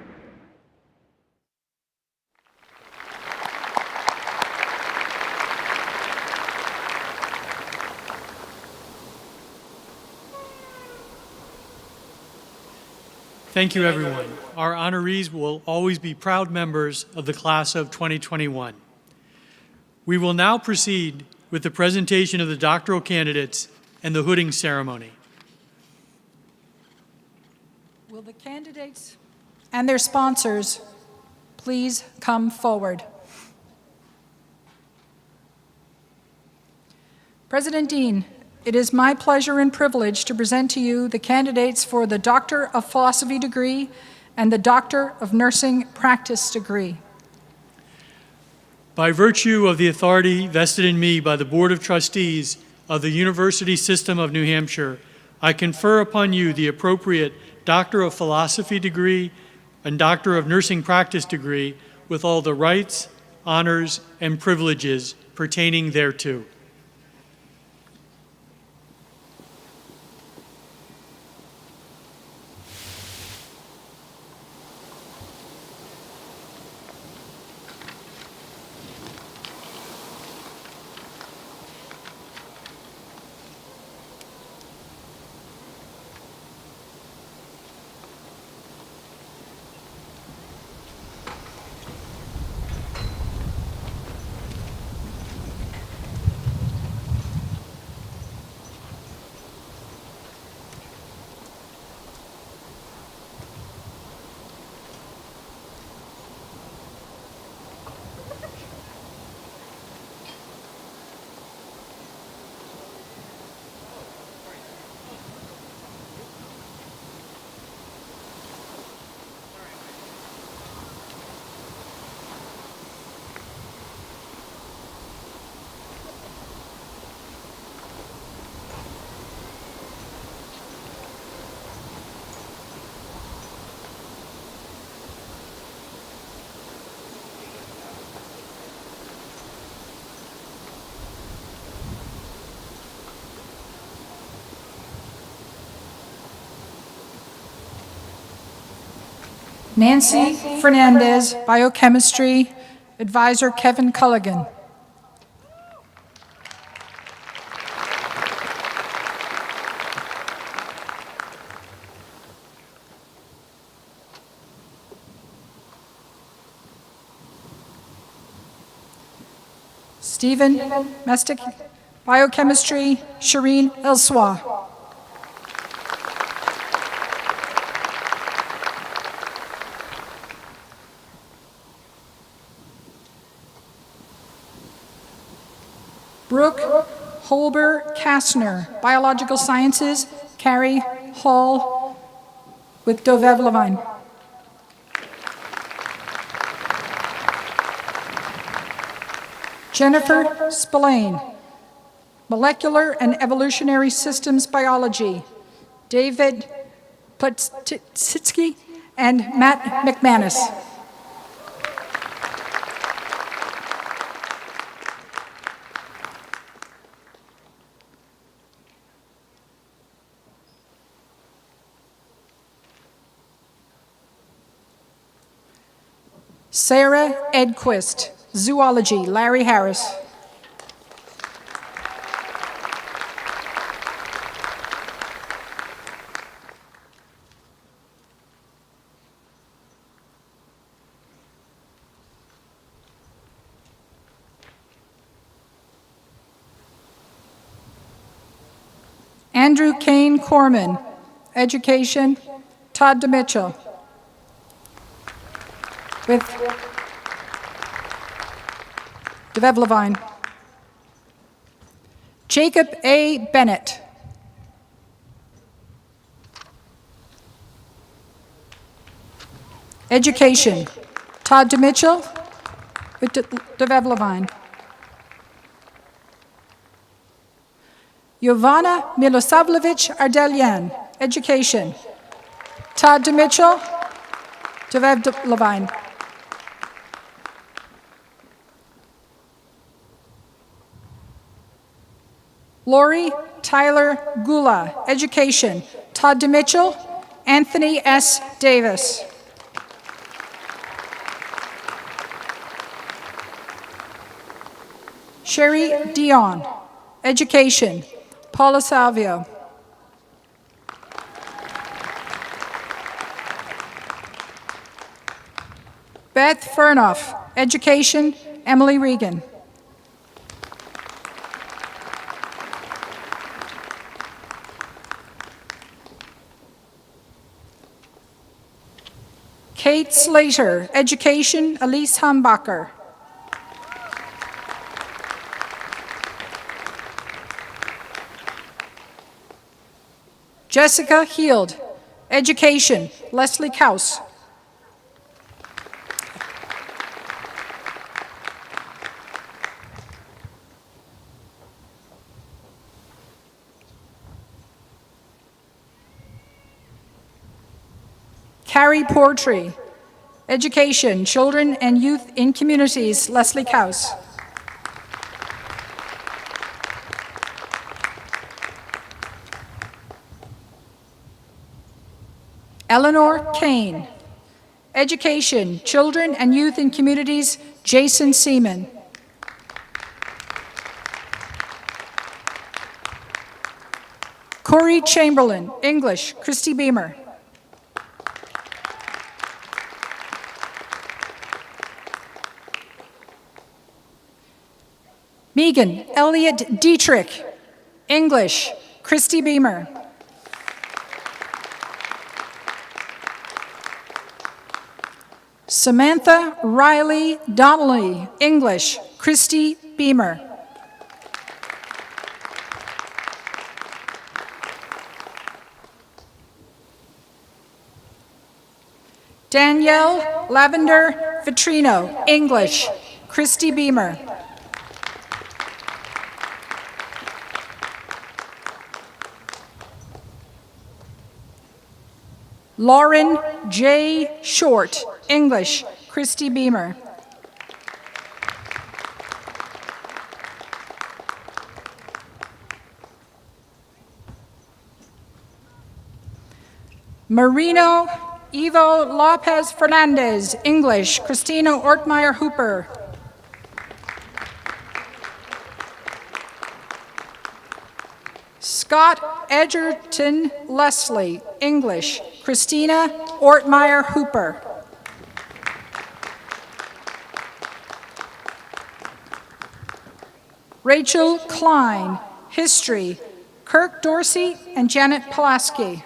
A: Thank you, everyone. Our honorees will always be proud members of the class of 2021. We will now proceed with the presentation of the doctoral candidates and the hooding ceremony.
D: Will the candidates and their sponsors please come forward? President Dean, it is my pleasure and privilege to present to you the candidates for the Doctor of Philosophy degree and the Doctor of Nursing Practice degree.
A: By virtue of the authority vested in me by the Board of Trustees of the University System of New Hampshire, I confer upon you the appropriate Doctor of Philosophy degree and Doctor of Nursing Practice degree with all the rights, honors, and privileges pertaining thereto.
D: Nancy Fernandez, Biochemistry, Advisor Kevin Culligan. Stephen Mestic, Biochemistry, Shireen Elswa. Brooke Holber-Kastner, Biological Sciences, Carrie Hall with Dovev Levine. Jennifer Spillane, Molecular and Evolutionary Systems Biology, David Putsitsky and Matt McManus. Sarah Edquist, Zoology, Larry Harris. Andrew Kane Corman, Education, Todd DeMitchell. With Devev Levine. Jacob A. Bennett. Education, Todd DeMitchell with Devev Levine. Yovana Milosavljevic Ardelian, Education, Todd DeMitchell, Devev Levine. Lori Tyler Gula, Education, Todd DeMitchell, Anthony S. Davis. Sherry Dion, Education, Paula Salvio. Beth Fernoff, Education, Emily Regan. Kate Slater, Education, Elise Humbacher. Jessica Heald, Education, Leslie Kaus. Carrie Portree, Education, Children and Youth in Communities, Leslie Kaus. Eleanor Kane, Education, Children and Youth in Communities, Jason Seaman. Corey Chamberlain, English, Christy Beamer. Megan Elliott Dietrich, English, Christy Beamer. Samantha Riley Donnelly, English, Christy Beamer. Danielle Lavender Vitrino, English, Christy Beamer. Lauren J. Short, English, Christy Beamer. Marino Ivo Lopez Fernandez, English, Christina Ortmeyer Hooper. Scott Edgerton Leslie, English, Christina Ortmeyer Hooper. Rachel Klein, History, Kirk Dorsey and Janet Pulaski.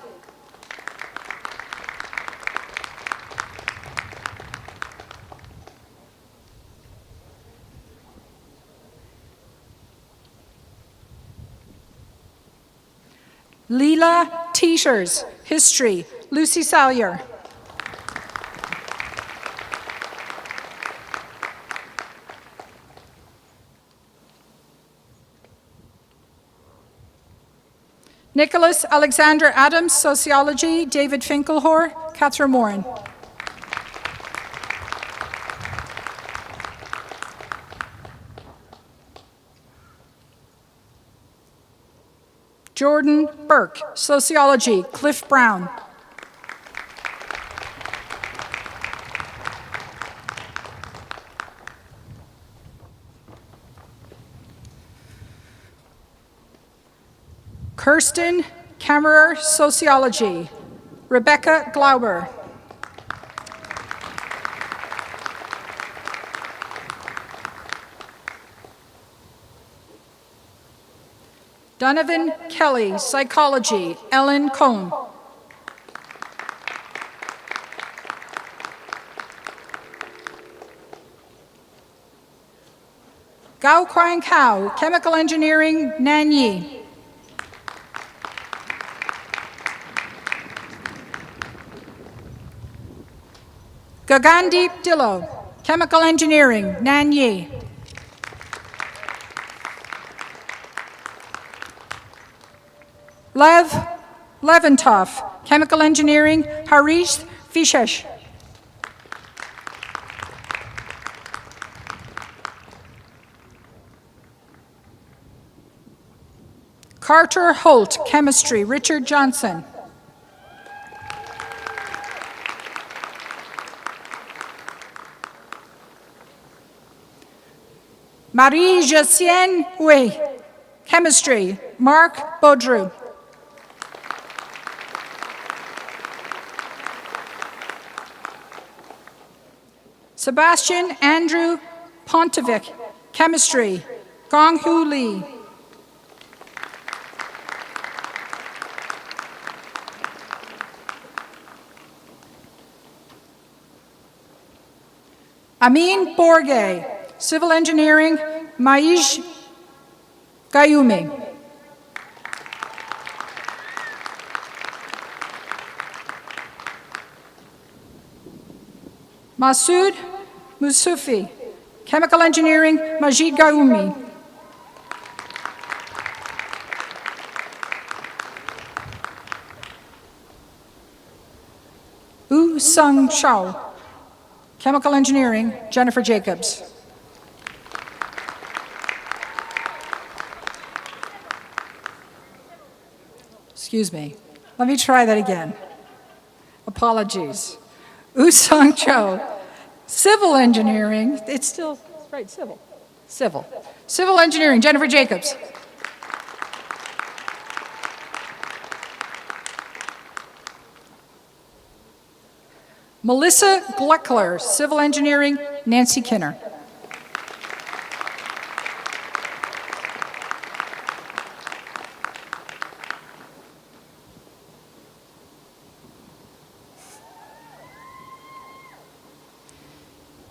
D: Leela Teeters, History, Lucy Salyer. Nicholas Alexander Adams, Sociology, David Finkelhor, Catherine Warren. Jordan Burke, Sociology, Cliff Brown. Kirsten Kammerer, Sociology, Rebecca Glauber. Donovan Kelly, Psychology, Ellen Cohn. Gao Quang Kao, Chemical Engineering, Nan Yi. Gagandeep Dillo, Chemical Engineering, Nan Yi. Lev Leventov, Chemical Engineering, Harish Vishesh. Carter Holt, Chemistry, Richard Johnson. Marie-Josiane Hui, Chemistry, Mark Baudreau. Sebastian Andrew Pontovic, chemistry, Gonghu Lee. Amin Borge, civil engineering, Maij Gayumi. Masoud Musufi, chemical engineering, Majid Gaoumi. Sung Shao, chemical engineering, Jennifer Jacobs. Excuse me. Let me try that again. Apologies. Sung Cho, civil engineering. It's still, right, civil. Civil engineering, Jennifer Jacobs. Melissa Gleckler, civil engineering, Nancy Kinner.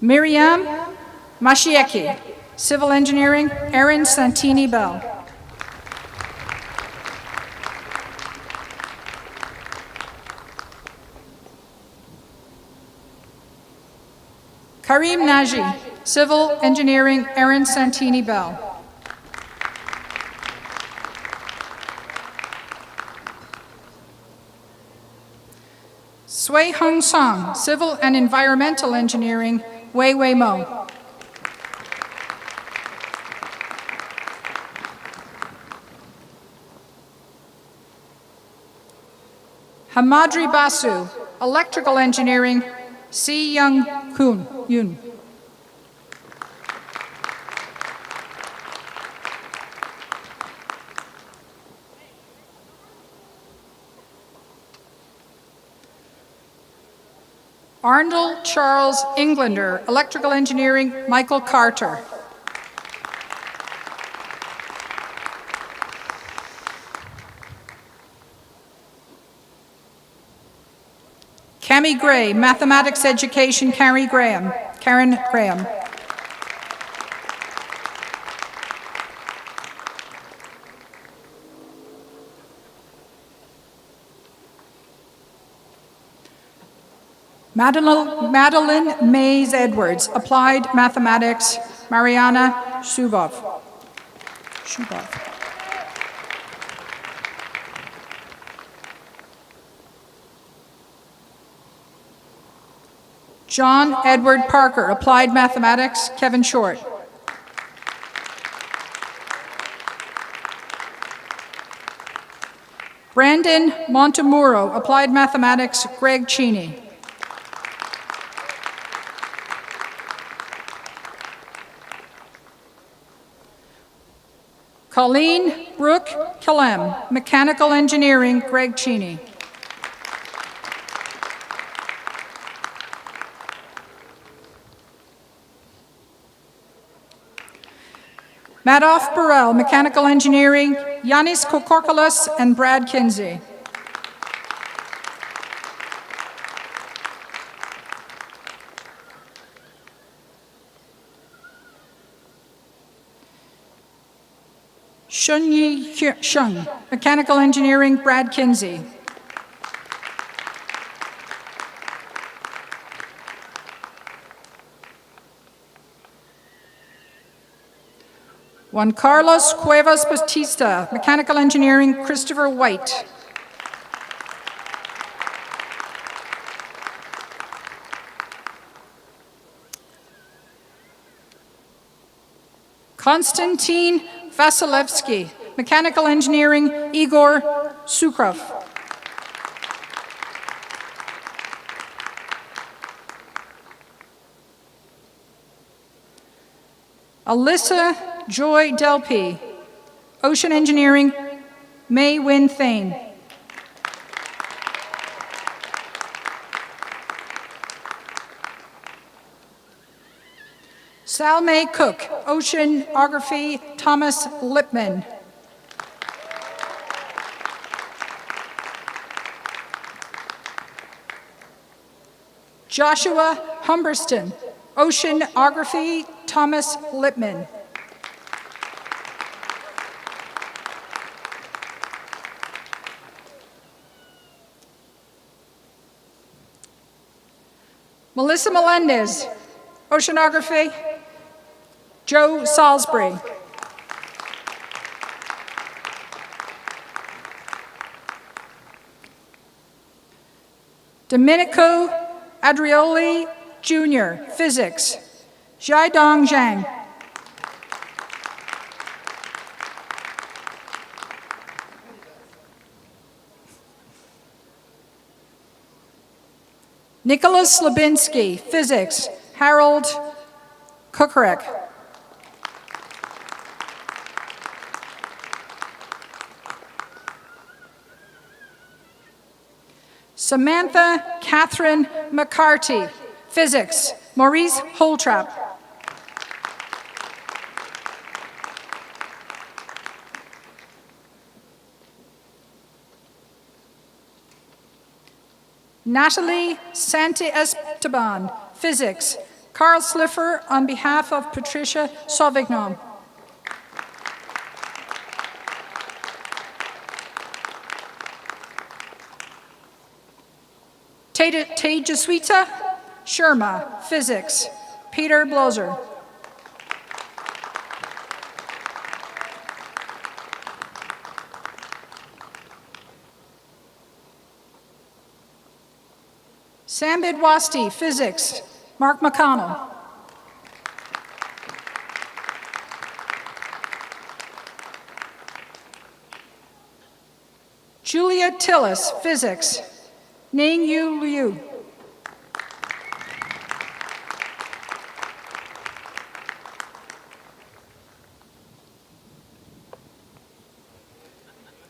D: Miriam Mashieki, civil engineering, Erin Santini Bell. Karim Naji, civil engineering, Erin Santini Bell. Sui Hong Song, civil and environmental engineering, Wei Wei Mo. Hamadri Basu, electrical engineering, Si Young Kun Yoon. Arnold Charles Englander, electrical engineering, Michael Carter. Cami Gray, mathematics education, Karen Graham. Madeline Mays Edwards, applied mathematics, Mariana Shubov. John Edward Parker, applied mathematics, Kevin Short. Brandon Montemuro, applied mathematics, Greg Cheney. Colleen Brooke Killam, mechanical engineering, Greg Cheney. Madoff Burrell, mechanical engineering, Yanis Kokorkalos and Brad Kinsey. Shunyi Shung, mechanical engineering, Brad Kinsey. Juan Carlos Cuevas Batista, mechanical engineering, Christopher White. Konstantin Vasilevsky, mechanical engineering, Igor Sukrov. Alyssa Joy Delpy, ocean engineering, May Win Thane. Salme Cook, Oceanography, Thomas Lipman. Joshua Humberston, Oceanography, Thomas Lipman. Melissa Melendez, Oceanography, Joe Salisbury. Domenico Adrioli Jr., Physics, Jiadong Zhang. Nicholas Slabinski, Physics, Harold Kukarek. Samantha Catherine McCarty, Physics, Maurice Holtrap. Natalie Santi-Esteban, Physics, Carl Sliffer on behalf of Patricia Sauvignon. Tejaswita Sharma, Physics, Peter Bloser. Sambid Wasti, Physics, Mark McConnell. Julia Tillis, Physics, Ning Yu Liu.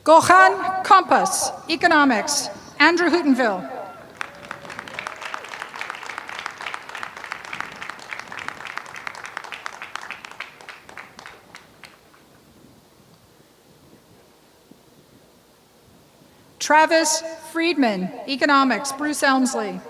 D: Gohan Kompas, Economics, Andrew Hootenville. Travis Friedman, Economics, Bruce Elmsley.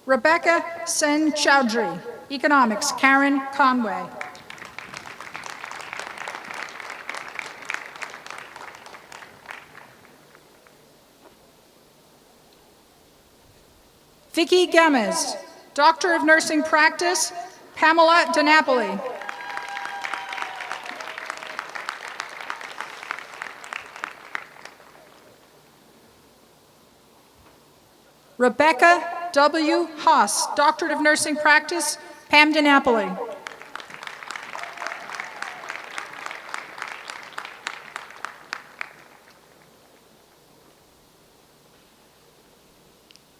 D: Rebecca Sen Chowdhury, Economics, Karen Conway. Vicky Gemez, Doctor of Nursing Practice, Pamela DiNapoli. Rebecca W. Haas, Doctorate of Nursing Practice, Pam DiNapoli.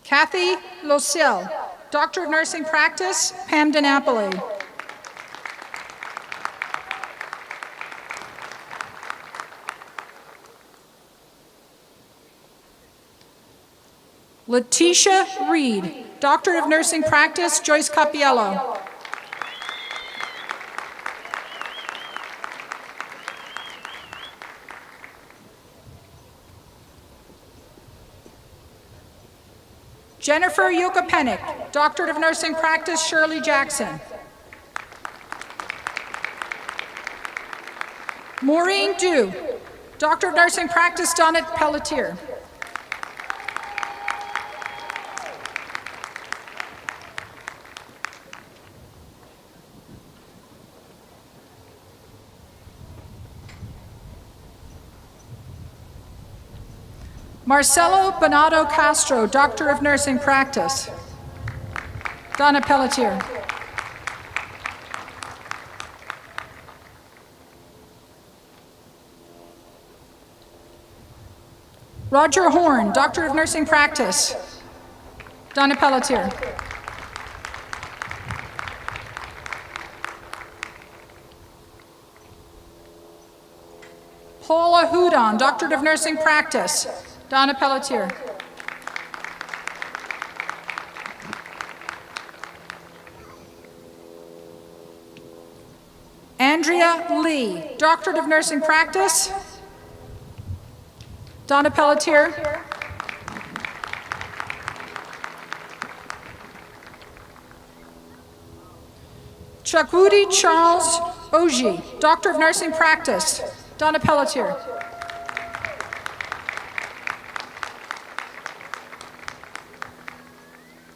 D: Kathy Lociel, Doctor of Nursing Practice, Pam DiNapoli. Letitia Reed, Doctor of Nursing Practice, Joyce Capiello. Jennifer Yokopenik, Doctorate of Nursing Practice, Shirley Jackson. Maureen Dew, Doctor of Nursing Practice, Donnet Pelletier. Marcelo Bonato Castro, Doctor of Nursing Practice, Donna Pelletier. Roger Horn, Doctor of Nursing Practice, Donna Pelletier. Paula Hudon, Doctorate of Nursing Practice. Donna Pelletier. Andrea Lee, Doctorate of Nursing Practice. Donna Pelletier. Chakwudi Charles Oji, Doctor of Nursing Practice. Donna Pelletier.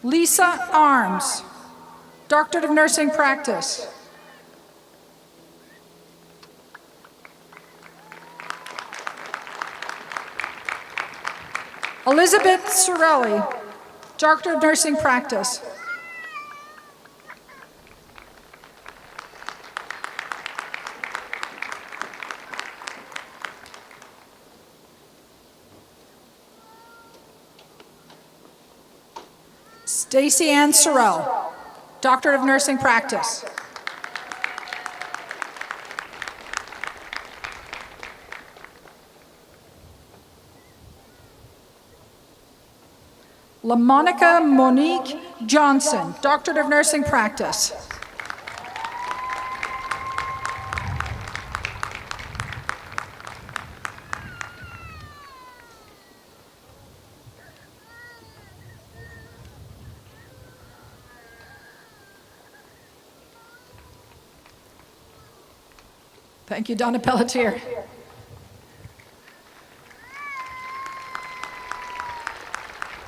D: Lisa Arms, Doctorate of Nursing Practice. Elizabeth Sorelli, Doctor of Nursing Practice. Stacy Ann Sorrell, Doctor of Nursing Practice. LaMonica Monique Johnson, Doctorate of Nursing Practice. Thank you, Donna Pelletier.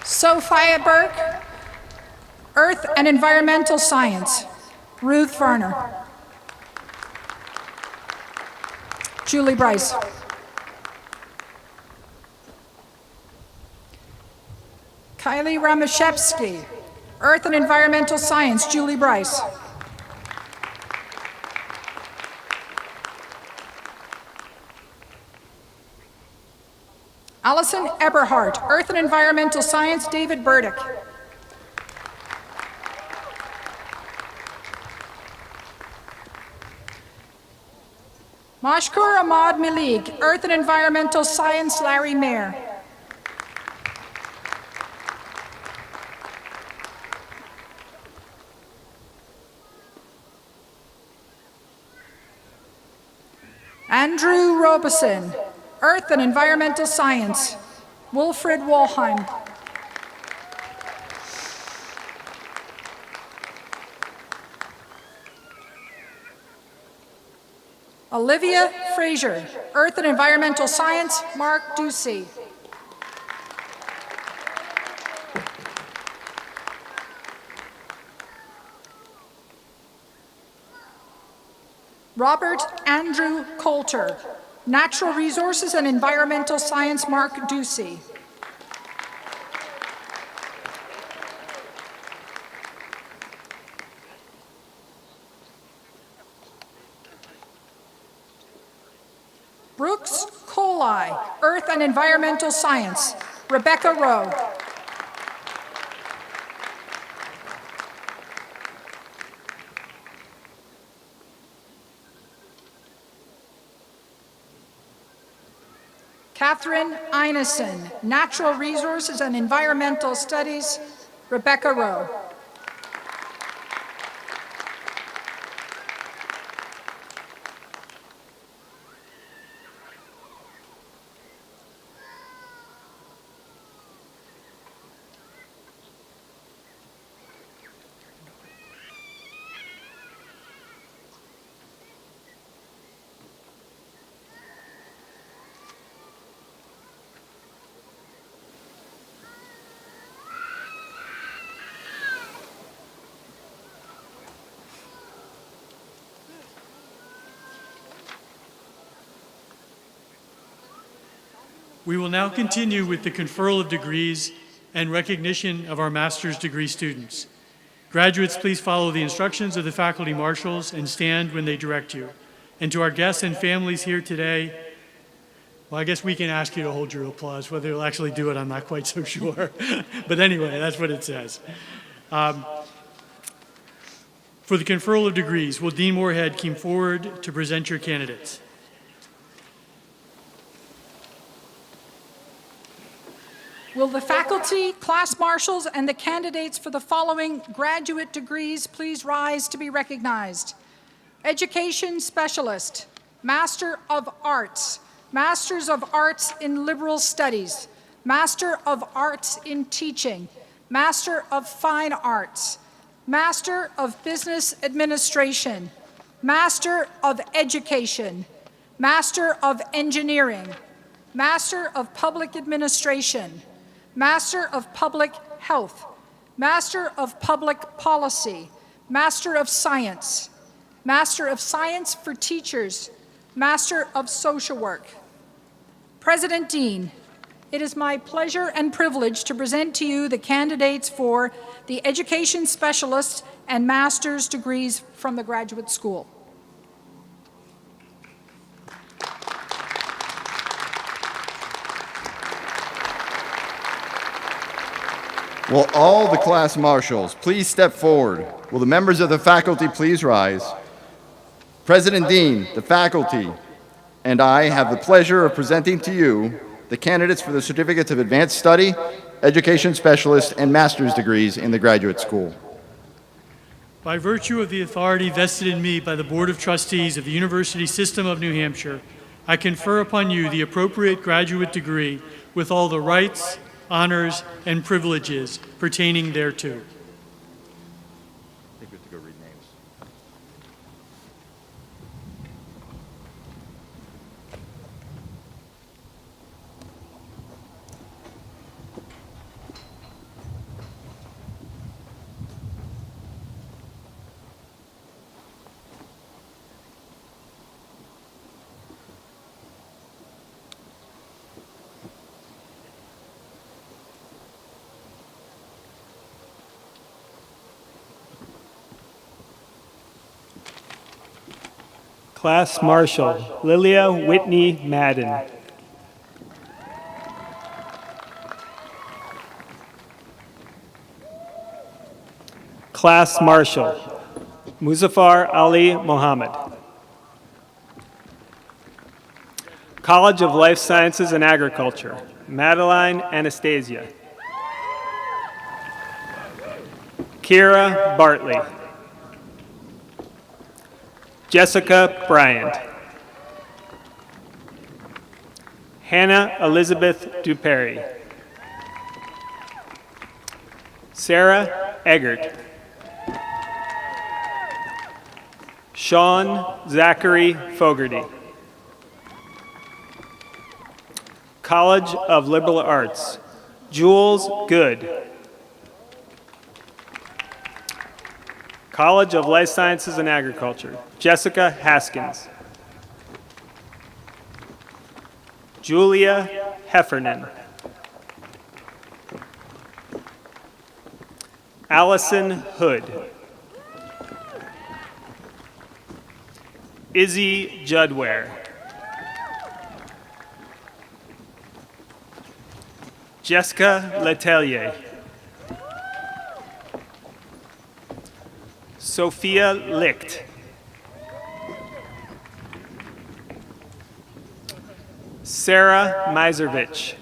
D: Sophia Burke, Earth and Environmental Science. Ruth Farner. Julie Bryce. Kylie Ramashevsky, Earth and Environmental Science. Julie Bryce. Allison Eberhardt, Earth and Environmental Science. David Burdick. Mashkur Ahmad Malik, Earth and Environmental Science. Larry Mayer. Andrew Robeson, Earth and Environmental Science. Wilfred Walheim. Olivia Fraser, Earth and Environmental Science. Mark Ducey. Robert Andrew Coulter, Natural Resources and Environmental Science. Mark Ducey. Brooks Coley, Earth and Environmental Science. Rebecca Rowe. Catherine Einesen, Natural Resources and Environmental Studies. Rebecca Rowe.
A: We will now continue with the conferral of degrees and recognition of our master's degree students. Graduates, please follow the instructions of the faculty marshals and stand when they direct you. And to our guests and families here today, well, I guess we can ask you to hold your applause. Whether you'll actually do it, I'm not quite so sure. But anyway, that's what it says. For the conferral of degrees, will Dean Moorhead come forward to present your candidates?
D: Will the faculty, class marshals, and the candidates for the following graduate degrees please rise to be recognized? Education Specialist, Master of Arts, Masters of Arts in Liberal Studies, Master of Arts in Teaching, Master of Fine Arts, Master of Business Administration, Master of Education, Master of Engineering, Master of Public Administration, Master of Public Health, Master of Public Policy, Master of Science for Teachers, Master of Social Work. President Dean, it is my pleasure and privilege to present to you the candidates for the Education Specialist and Master's degrees from the Graduate School.
G: Will all the class marshals please step forward? Will the members of the faculty please rise? President Dean, the faculty, and I have the pleasure of presenting to you the candidates for the Certificates of Advanced Study, Education Specialist, and Master's degrees in the Graduate School.
A: By virtue of the authority vested in me by the Board of Trustees of the University System of New Hampshire, I confer upon you the appropriate graduate degree with all the rights, honors, and privileges pertaining thereto.
I: Class Marshal, Lilia Whitney Madden. Class Marshal, Muzaffar Ali Mohammed. College of Life Sciences and Agriculture, Madeline Anastasia. Kira Bartley. Jessica Bryant. Hannah Elizabeth Duperry. Sarah Eggert. Sean Zachary Fogarty. College of Liberal Arts, Jules Good. College of Life Sciences and Agriculture, Jessica Haskins. Julia Heffernan. Allison Hood. Izzy Judware. Jessica Letelier. Sophia Licht. Sarah Miservich.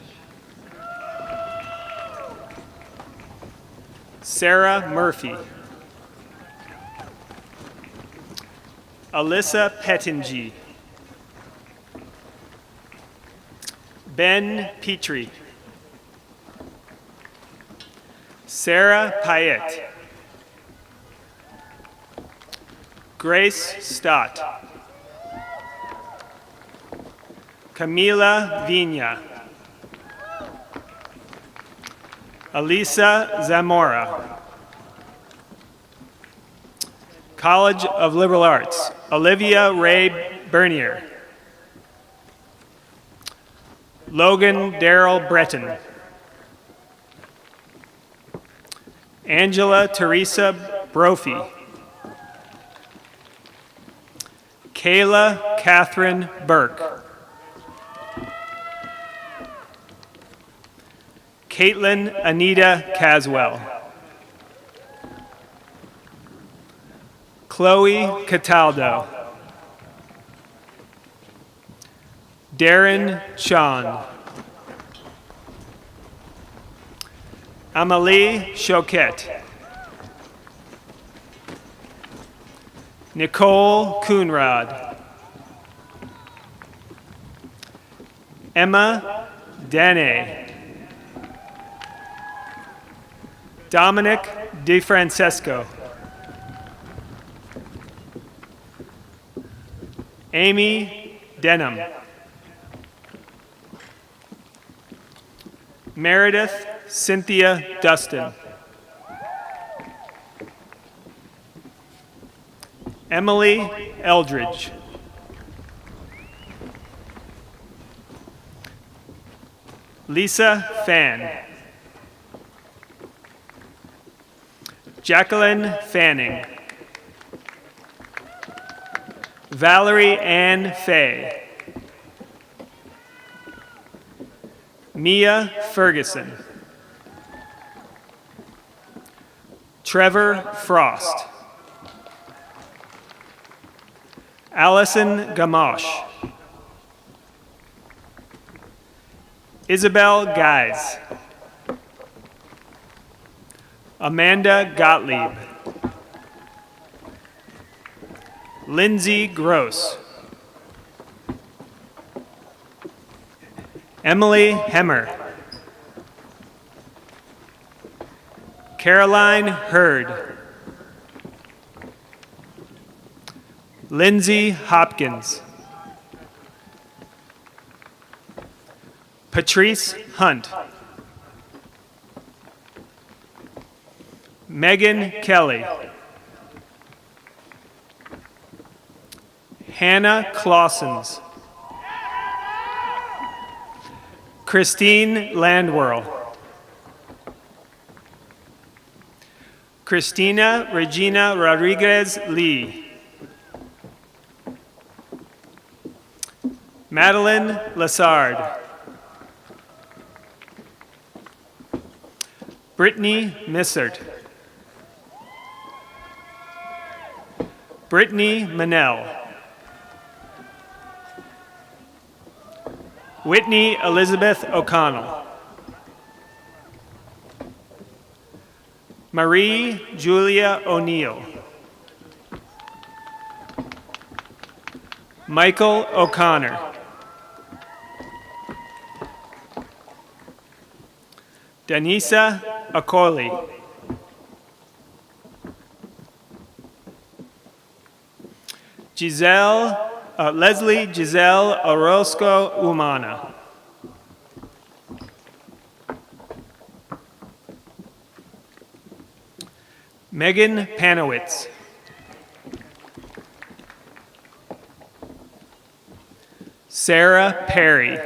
I: Sarah Murphy. Alyssa Pettingy. Ben Petrie. Sarah Payette. Grace Stott. Camila Vina. Elisa Zamora. College of Liberal Arts, Olivia Ray Bernier. Logan Darrell Breton. Angela Teresa Brophy. Kayla Catherine Burke. Caitlin Anita Caswell. Chloe Cataldo. Darren Chon. Amelie Choquette. Nicole Coonrod. Emma Dane. Dominic DeFrancesco. Amy Denham. Meredith Cynthia Dustin. Emily Eldridge. Lisa Fan. Jacqueline Fanning. Valerie Ann Fay. Mia Ferguson. Trevor Frost. Allison Gamache. Isabel Guys. Amanda Gottlieb. Lindsay Gross. Emily Hemmer. Caroline Hurd. Lindsay Hopkins. Patrice Hunt. Megan Kelly. Hannah Clausens. Christine Landwirl. Christina Regina Rodriguez Lee. Madeline Lassard. Brittany Missert. Brittany Manel. Whitney Elizabeth O'Connell. Marie Julia O'Neill. Michael O'Connor. Danisa Akoli. Leslie Giselle Orozco Umana. Megan Panowitz. Sarah Perry.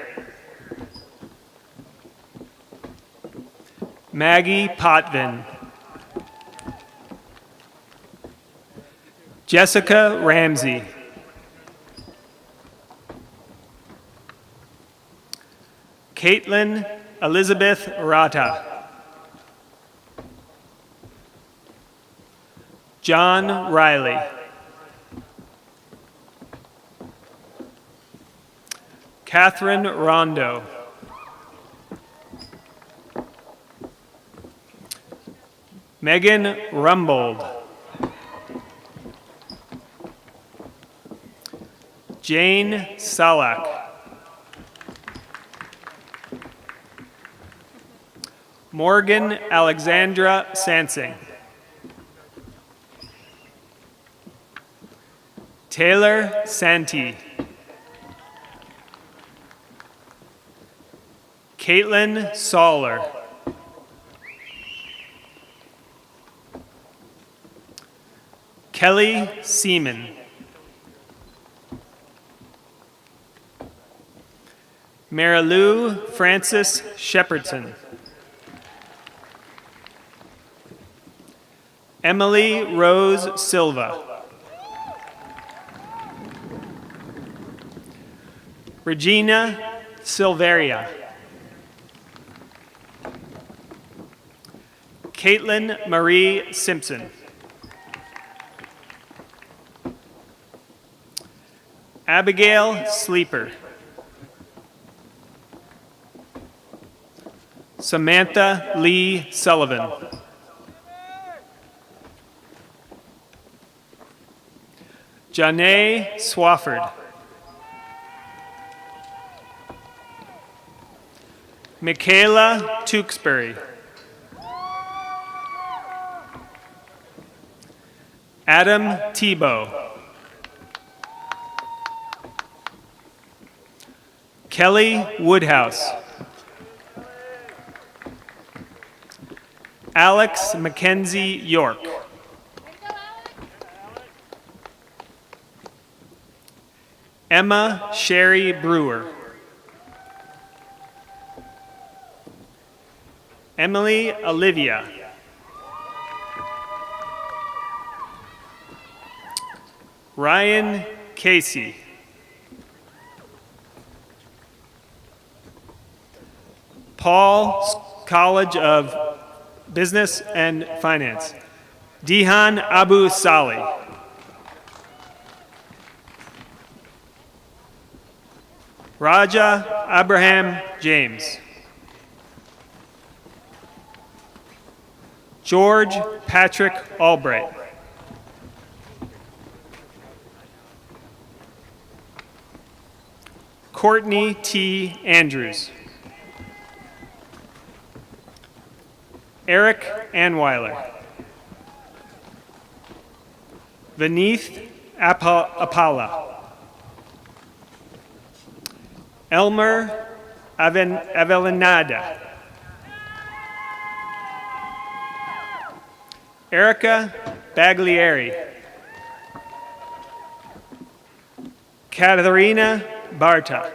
I: Maggie Potvin. Jessica Ramsey. Caitlin Elizabeth Rata. John Riley. Catherine Rondo. Megan Rumbold. Jane Salak. Morgan Alexandra Sansing. Taylor Santee. Caitlin Soller. Kelly Seaman. Marilou Francis Shepherdson. Emily Rose Silva. Regina Silveria. Caitlin Marie Simpson. Abigail Sleeper. Samantha Lee Sullivan. Janae Swafford. Michaela Tewksbury. Adam Tebow. Kelly Woodhouse. Alex Mackenzie York. Emma Sherry Brewer. Emily Olivia. Ryan Casey. Paul College of Business and Finance. Dihan Abu Sali. Raja Abraham James. George Patrick Albright. Courtney T. Andrews. Eric Anweiler. Vineeth Apala. Elmer Avelinada. Erica Baglieri. Katharina Barta.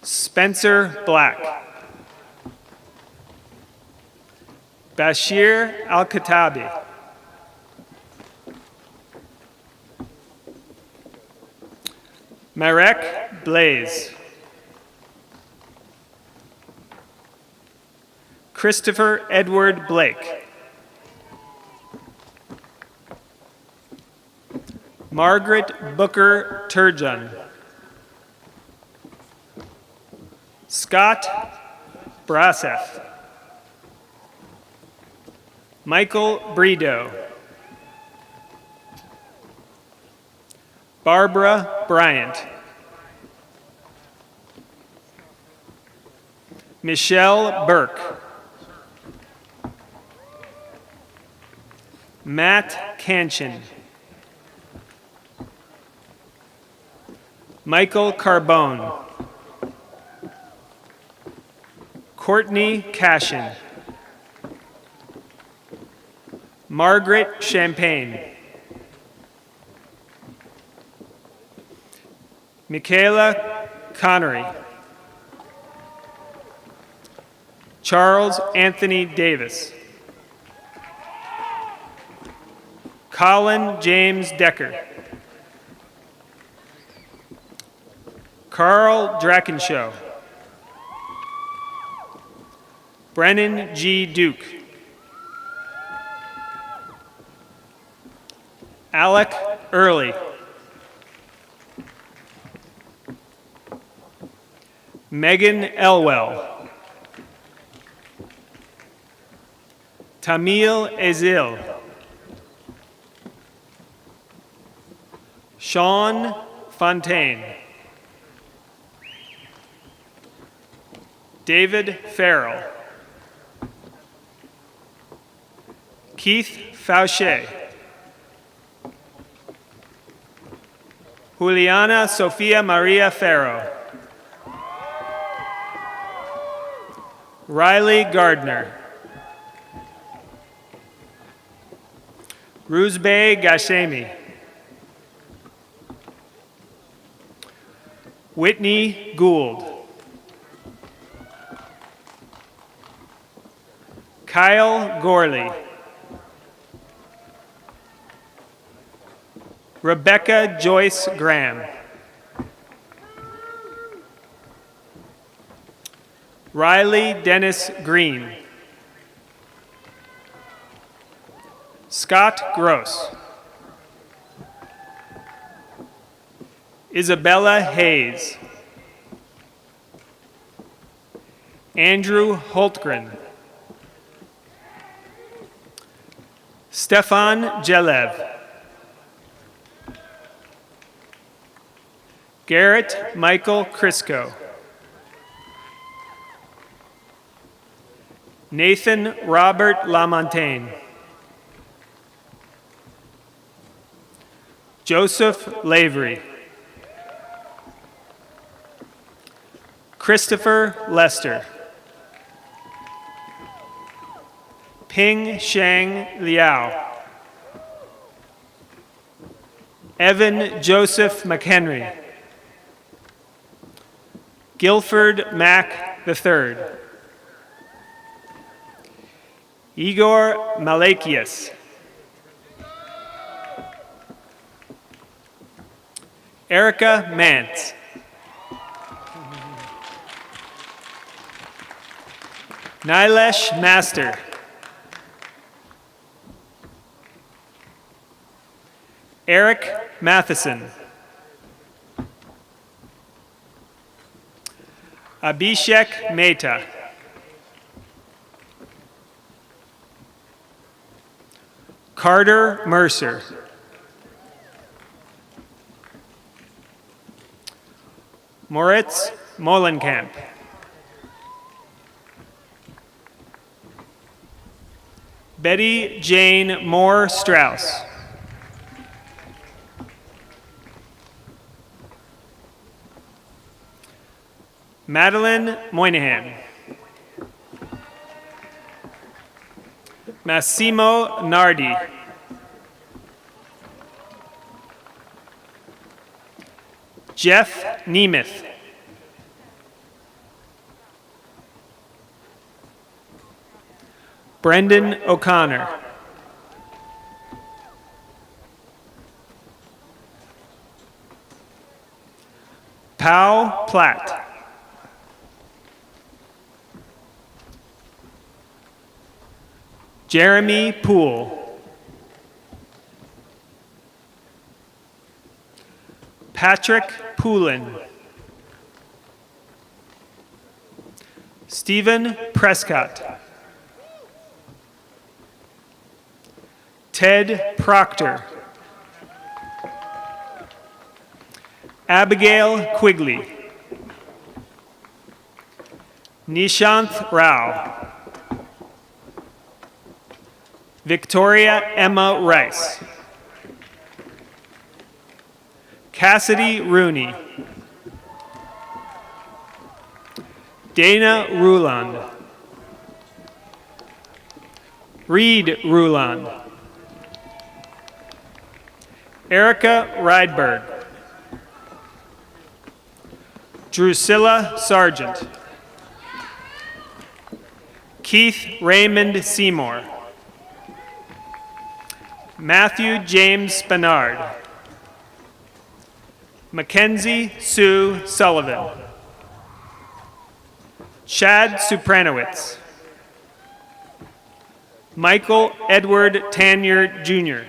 I: Spencer Black. Bashir Al-Katabi. Marek Blaze. Christopher Edward Blake. Margaret Booker Turgeon. Scott Brasef. Michael Bredo. Barbara Bryant. Michelle Burke. Matt Canchin. Michael Carbone. Courtney Cashin. Margaret Champagne. Michaela Connery. Charles Anthony Davis. Colin James Decker. Carl Drakenshow. Brennan G. Duke. Alec Early. Megan Elwell. Tamil Ezil. Sean Fontaine. David Farrell. Keith Fauché. Juliana Sofia Maria Farrow. Riley Gardner. Ruzbe Gashemi. Whitney Gould. Kyle Gorley. Rebecca Joyce Graham. Riley Dennis Green. Scott Gross. Isabella Hayes. Andrew Holtgren. Stefan Jelev. Garrett Michael Crisco. Nathan Robert Lamontagne. Joseph Lavery. Christopher Lester. Ping Shang Liao. Evan Joseph McHenry. Guilford Mack III. Igor Malakias. Erica Mantz. Nilesh Master. Eric Matheson. Abhishek Mehta. Carter Mercer. Moritz Molenkamp. Betty Jane Moore Strauss. Madeline Moynihan. Massimo Nardi. Jeff Nemeth. Brendan O'Connor. Pau Platt. Jeremy Poole. Patrick Poulin. Stephen Prescott. Ted Proctor. Abigail Quigley. Nishanth Rao. Victoria Emma Rice. Cassidy Rooney. Dana Ruland. Reed Ruland. Erica Rydberg. Drusilla Sargent. Keith Raymond Seymour. Matthew James Spinard. Mackenzie Sue Sullivan. Chad Supranowitz. Michael Edward Tanier Jr.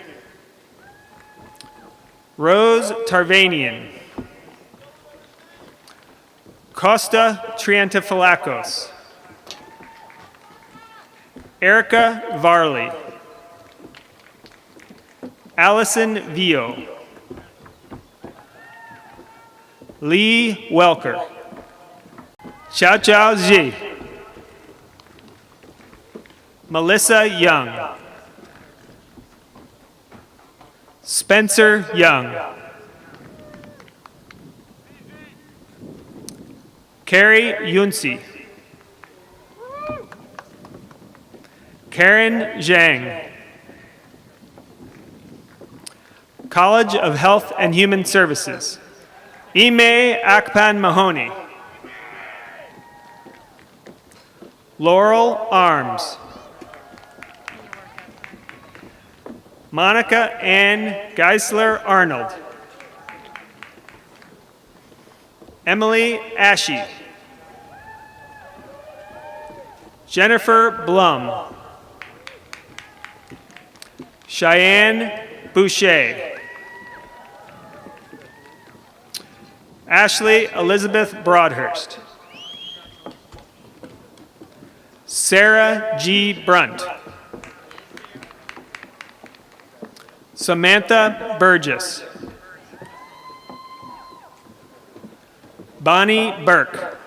I: Rose Tarvanian. Costa Triantafilakos. Erica Varley. Allison Vio. Lee Welker. Xiao Chao Ji. Melissa Young. Spencer Young. Carrie Yunsi. Karen Zhang. College of Health and Human Services. Ime Akpan Mahoney. Laurel Arms. Monica Ann Geisler Arnold. Emily Ashe. Jennifer Blum. Cheyenne Boucher. Ashley Elizabeth Broadhurst. Sarah G. Brunt. Samantha Burgess. Bonnie Burke.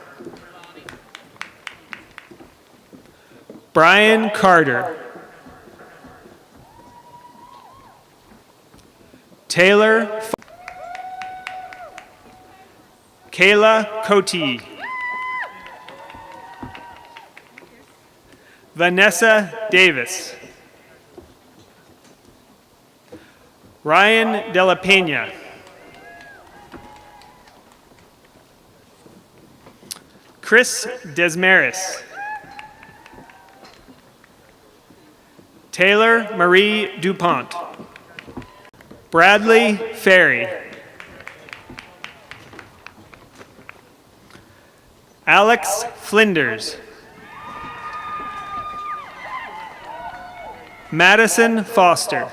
I: Brian Carter. Taylor Kayla Cote. Vanessa Davis. Ryan De La Pena. Chris Desmaris. Taylor Marie DuPont. Bradley Ferry. Alex Flinders. Madison Foster.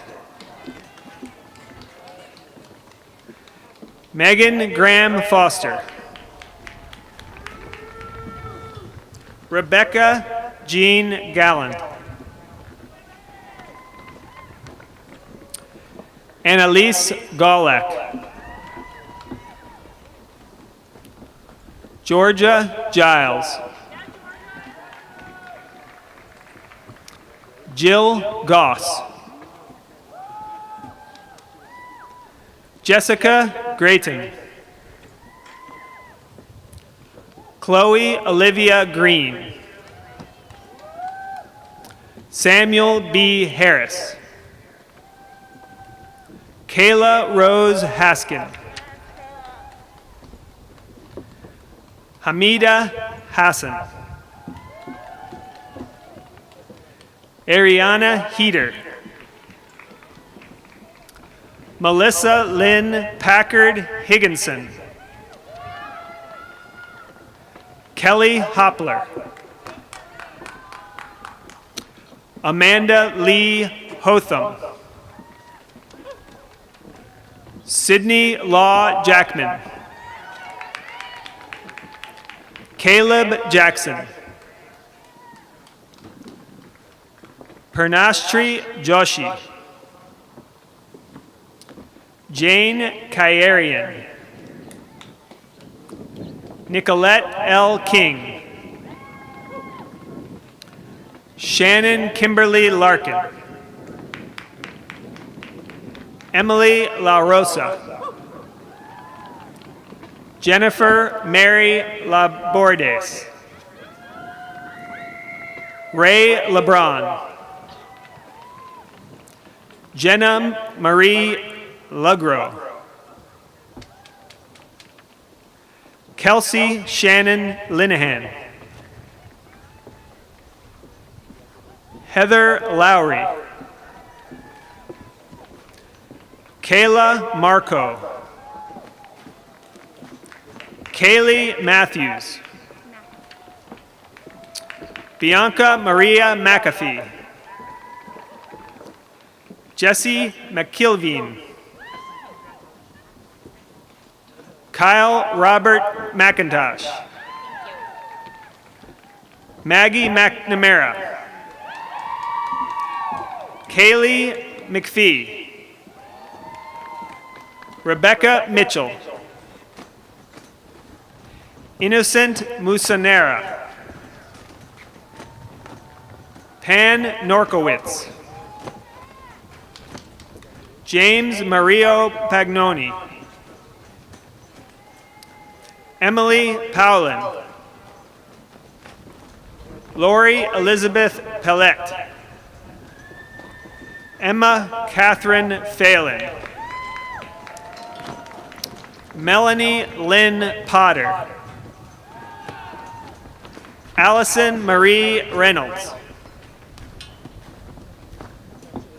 I: Megan Graham Foster. Rebecca Jean Gallant. Annalise Gawlak. Georgia Giles. Jill Goss. Jessica Grayton. Chloe Olivia Green. Samuel B. Harris. Kayla Rose Haskin. Hamida Hassan. Ariana Heater. Melissa Lynn Packard Higginson. Kelly Hopler. Amanda Lee Hotham. Sydney Law Jackman. Caleb Jackson. Purnashtri Joshi. Jane Kyarian. Nicolette L. King. Shannon Kimberly Larkin. Emily La Rosa. Jennifer Mary Labordes. Ray LeBron. Jenna Marie Lugro. Kelsey Shannon Linehan. Heather Lowry. Kayla Marco. Kaylee Matthews. Bianca Maria McAfee. Jesse McKilveen. Kyle Robert McIntosh. Maggie McNamara. Kaylee McPhee. Rebecca Mitchell. Innocent Musanera. Pan Norkowitz. James Mario Pagnoni. Emily Powlin. Lori Elizabeth Pellett. Emma Catherine Phelan. Melanie Lynn Potter. Allison Marie Reynolds.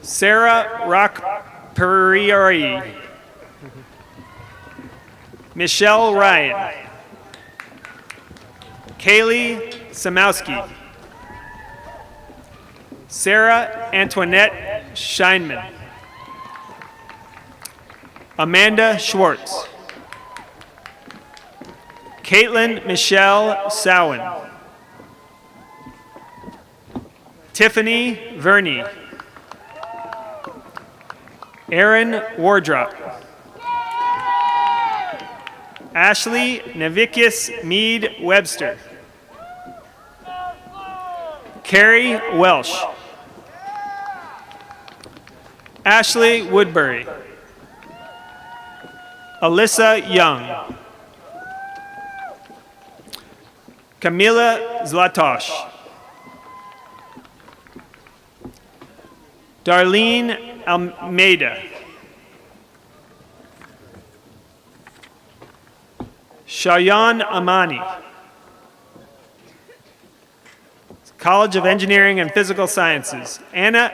I: Sarah Rockperiori. Michelle Ryan. Kaylee Samowski. Sarah Antoinette Scheinman. Amanda Schwartz. Caitlin Michelle Sowen. Tiffany Verney. Aaron Wardrop. Ashley Navikius Mead Webster. Carrie Welsh. Ashley Woodbury. Alyssa Young. Camila Zlatosh. Darlene Almeida. Shayan Amani. College of Engineering and Physical Sciences. Anna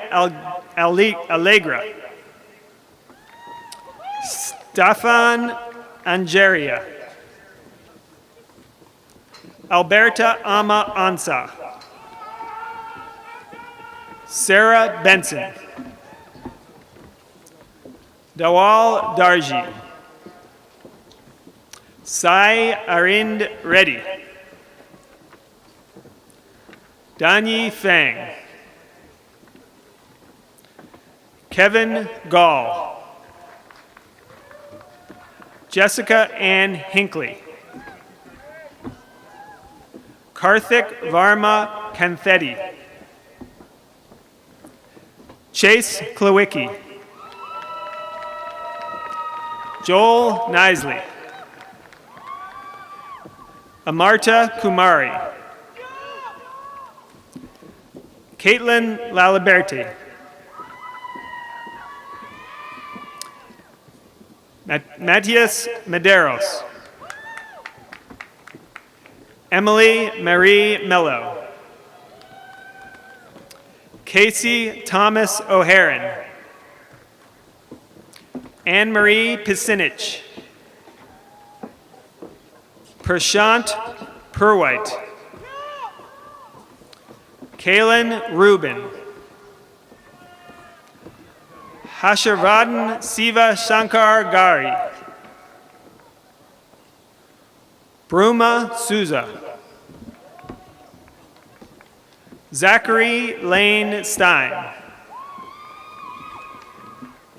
I: Allegra. Stefan Angeria. Alberta Ama Ansa. Sarah Benson. Dawal Darji. Sai Arind Reddy. Danyi Fang. Kevin Gall. Jessica Ann Hinckley. Karthik Varma Kanthetti. Chase Klawicki. Joel Nisley. Amarta Kumari. Caitlin Laliberte. Matias Medeiros. Emily Marie Mello. Casey Thomas O'Haron. Anne-Marie Pisinich. Prashant Purwhite. Kaylin Rubin. Hasharvardhan Siva Shankar Gari. Bruma Souza. Zachary Lane Stein.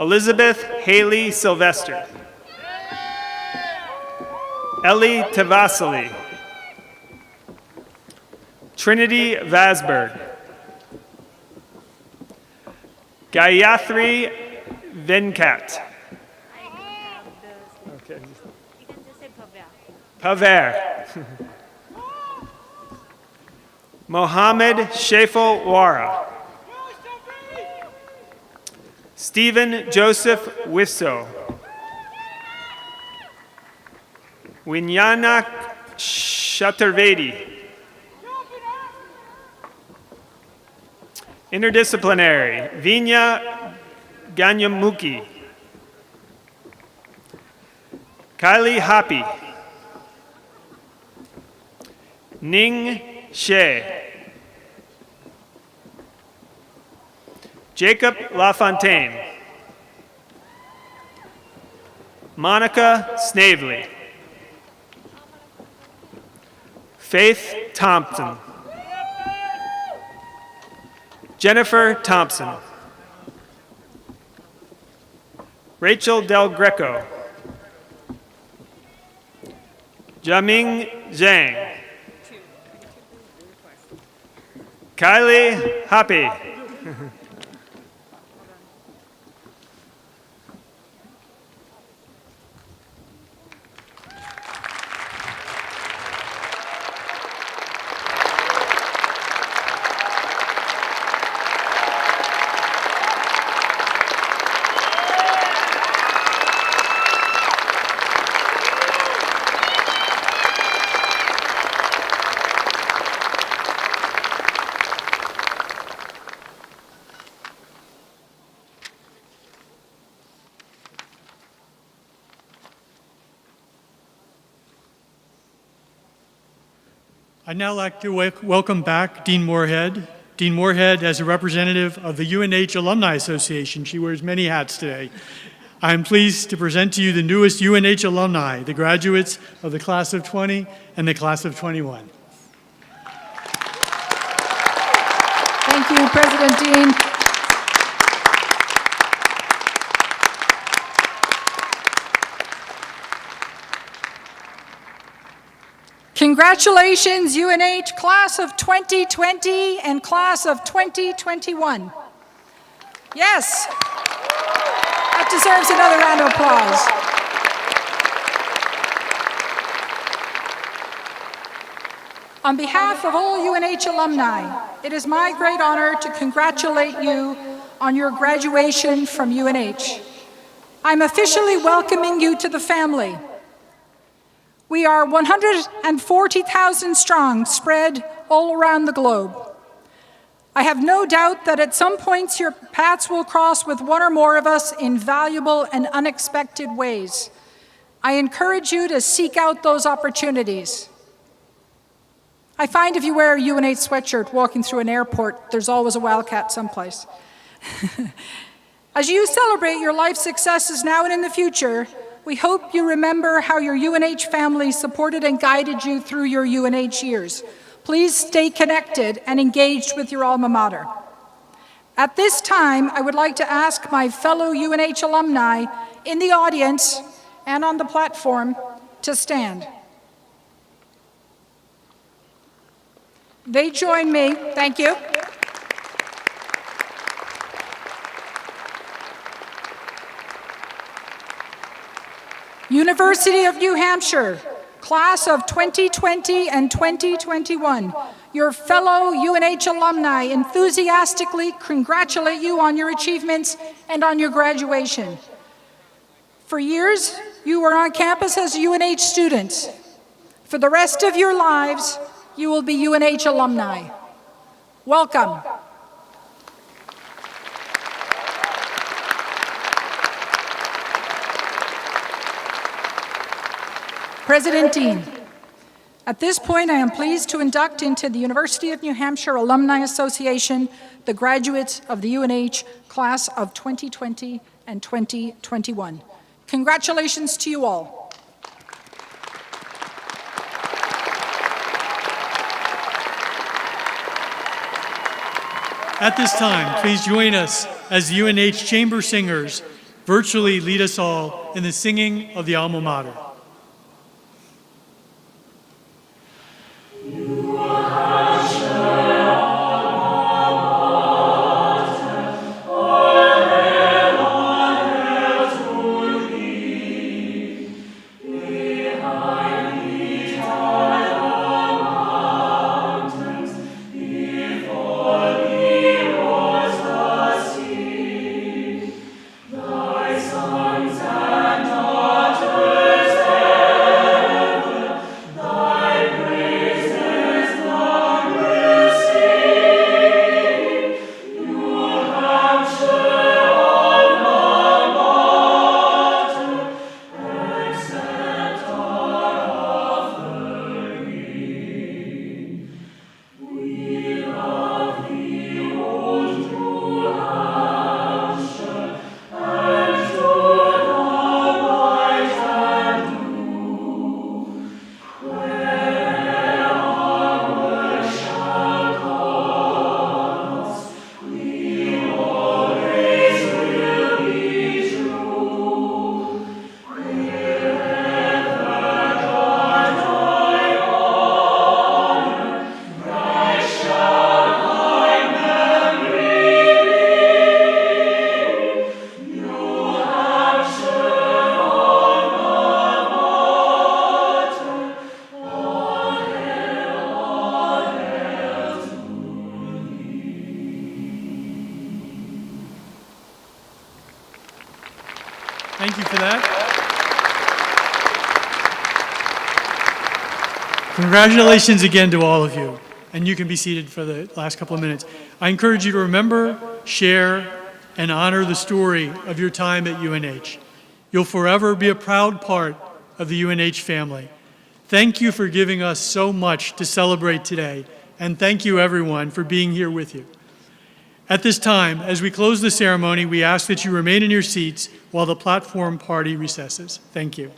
I: Elizabeth Haley Sylvester. Ellie Tavasili. Trinity Vasberg. Gayatri Venkat. Okay. Paver. Mohammed Shefal Wara. Stephen Joseph Wisso. Winyanak Chaturvedi. Interdisciplinary, Vinya Ganyamuki. Kylie Hoppy. Ning She. Jacob LaFontaine. Monica Snavely. Faith Thompson. Jennifer Thompson. Rachel Del Greco. Jaming Zhang. Kylie Hoppy.
A: I'd now like to welcome back Dean Moorhead. Dean Moorhead, as a representative of the UNH Alumni Association, she wears many hats today. I'm pleased to present to you the newest UNH alumni, the graduates of the class of 20 and the class of 21.
D: Thank you, President Dean. Congratulations, UNH Class of 2020 and Class of 2021. Yes, that deserves another round of applause. On behalf of all UNH alumni, it is my great honor to congratulate you on your graduation from UNH. I'm officially welcoming you to the family. We are 140,000 strong, spread all around the globe. I have no doubt that at some points your paths will cross with one or more of us in valuable and unexpected ways. I encourage you to seek out those opportunities. I find if you wear a UNH sweatshirt walking through an airport, there's always a Wildcat someplace. As you celebrate your life successes now and in the future, we hope you remember how your UNH family supported and guided you through your UNH years. Please stay connected and engaged with your alma mater. At this time, I would like to ask my fellow UNH alumni in the audience and on the platform to stand. They join me. Thank you. University of New Hampshire, Class of 2020 and 2021, your fellow UNH alumni enthusiastically congratulate you on your achievements and on your graduation. For years, you were on campus as UNH students. For the rest of your lives, you will be UNH alumni. Welcome. President Dean, at this point I am pleased to induct into the University of New Hampshire Alumni Association the graduates of the UNH Class of 2020 and 2021. Congratulations to you all.
A: At this time, please join us as the UNH Chamber Singers virtually lead us all in the singing of the alma mater. Thank you for that. Congratulations again to all of you. And you can be seated for the last couple of minutes. I encourage you to remember, share, and honor the story of your time at UNH. You'll forever be a proud part of the UNH family. Thank you for giving us so much to celebrate today, and thank you everyone for being here with you. At this time, as we close the ceremony, we ask that you remain in your seats while the platform party recesses. Thank you.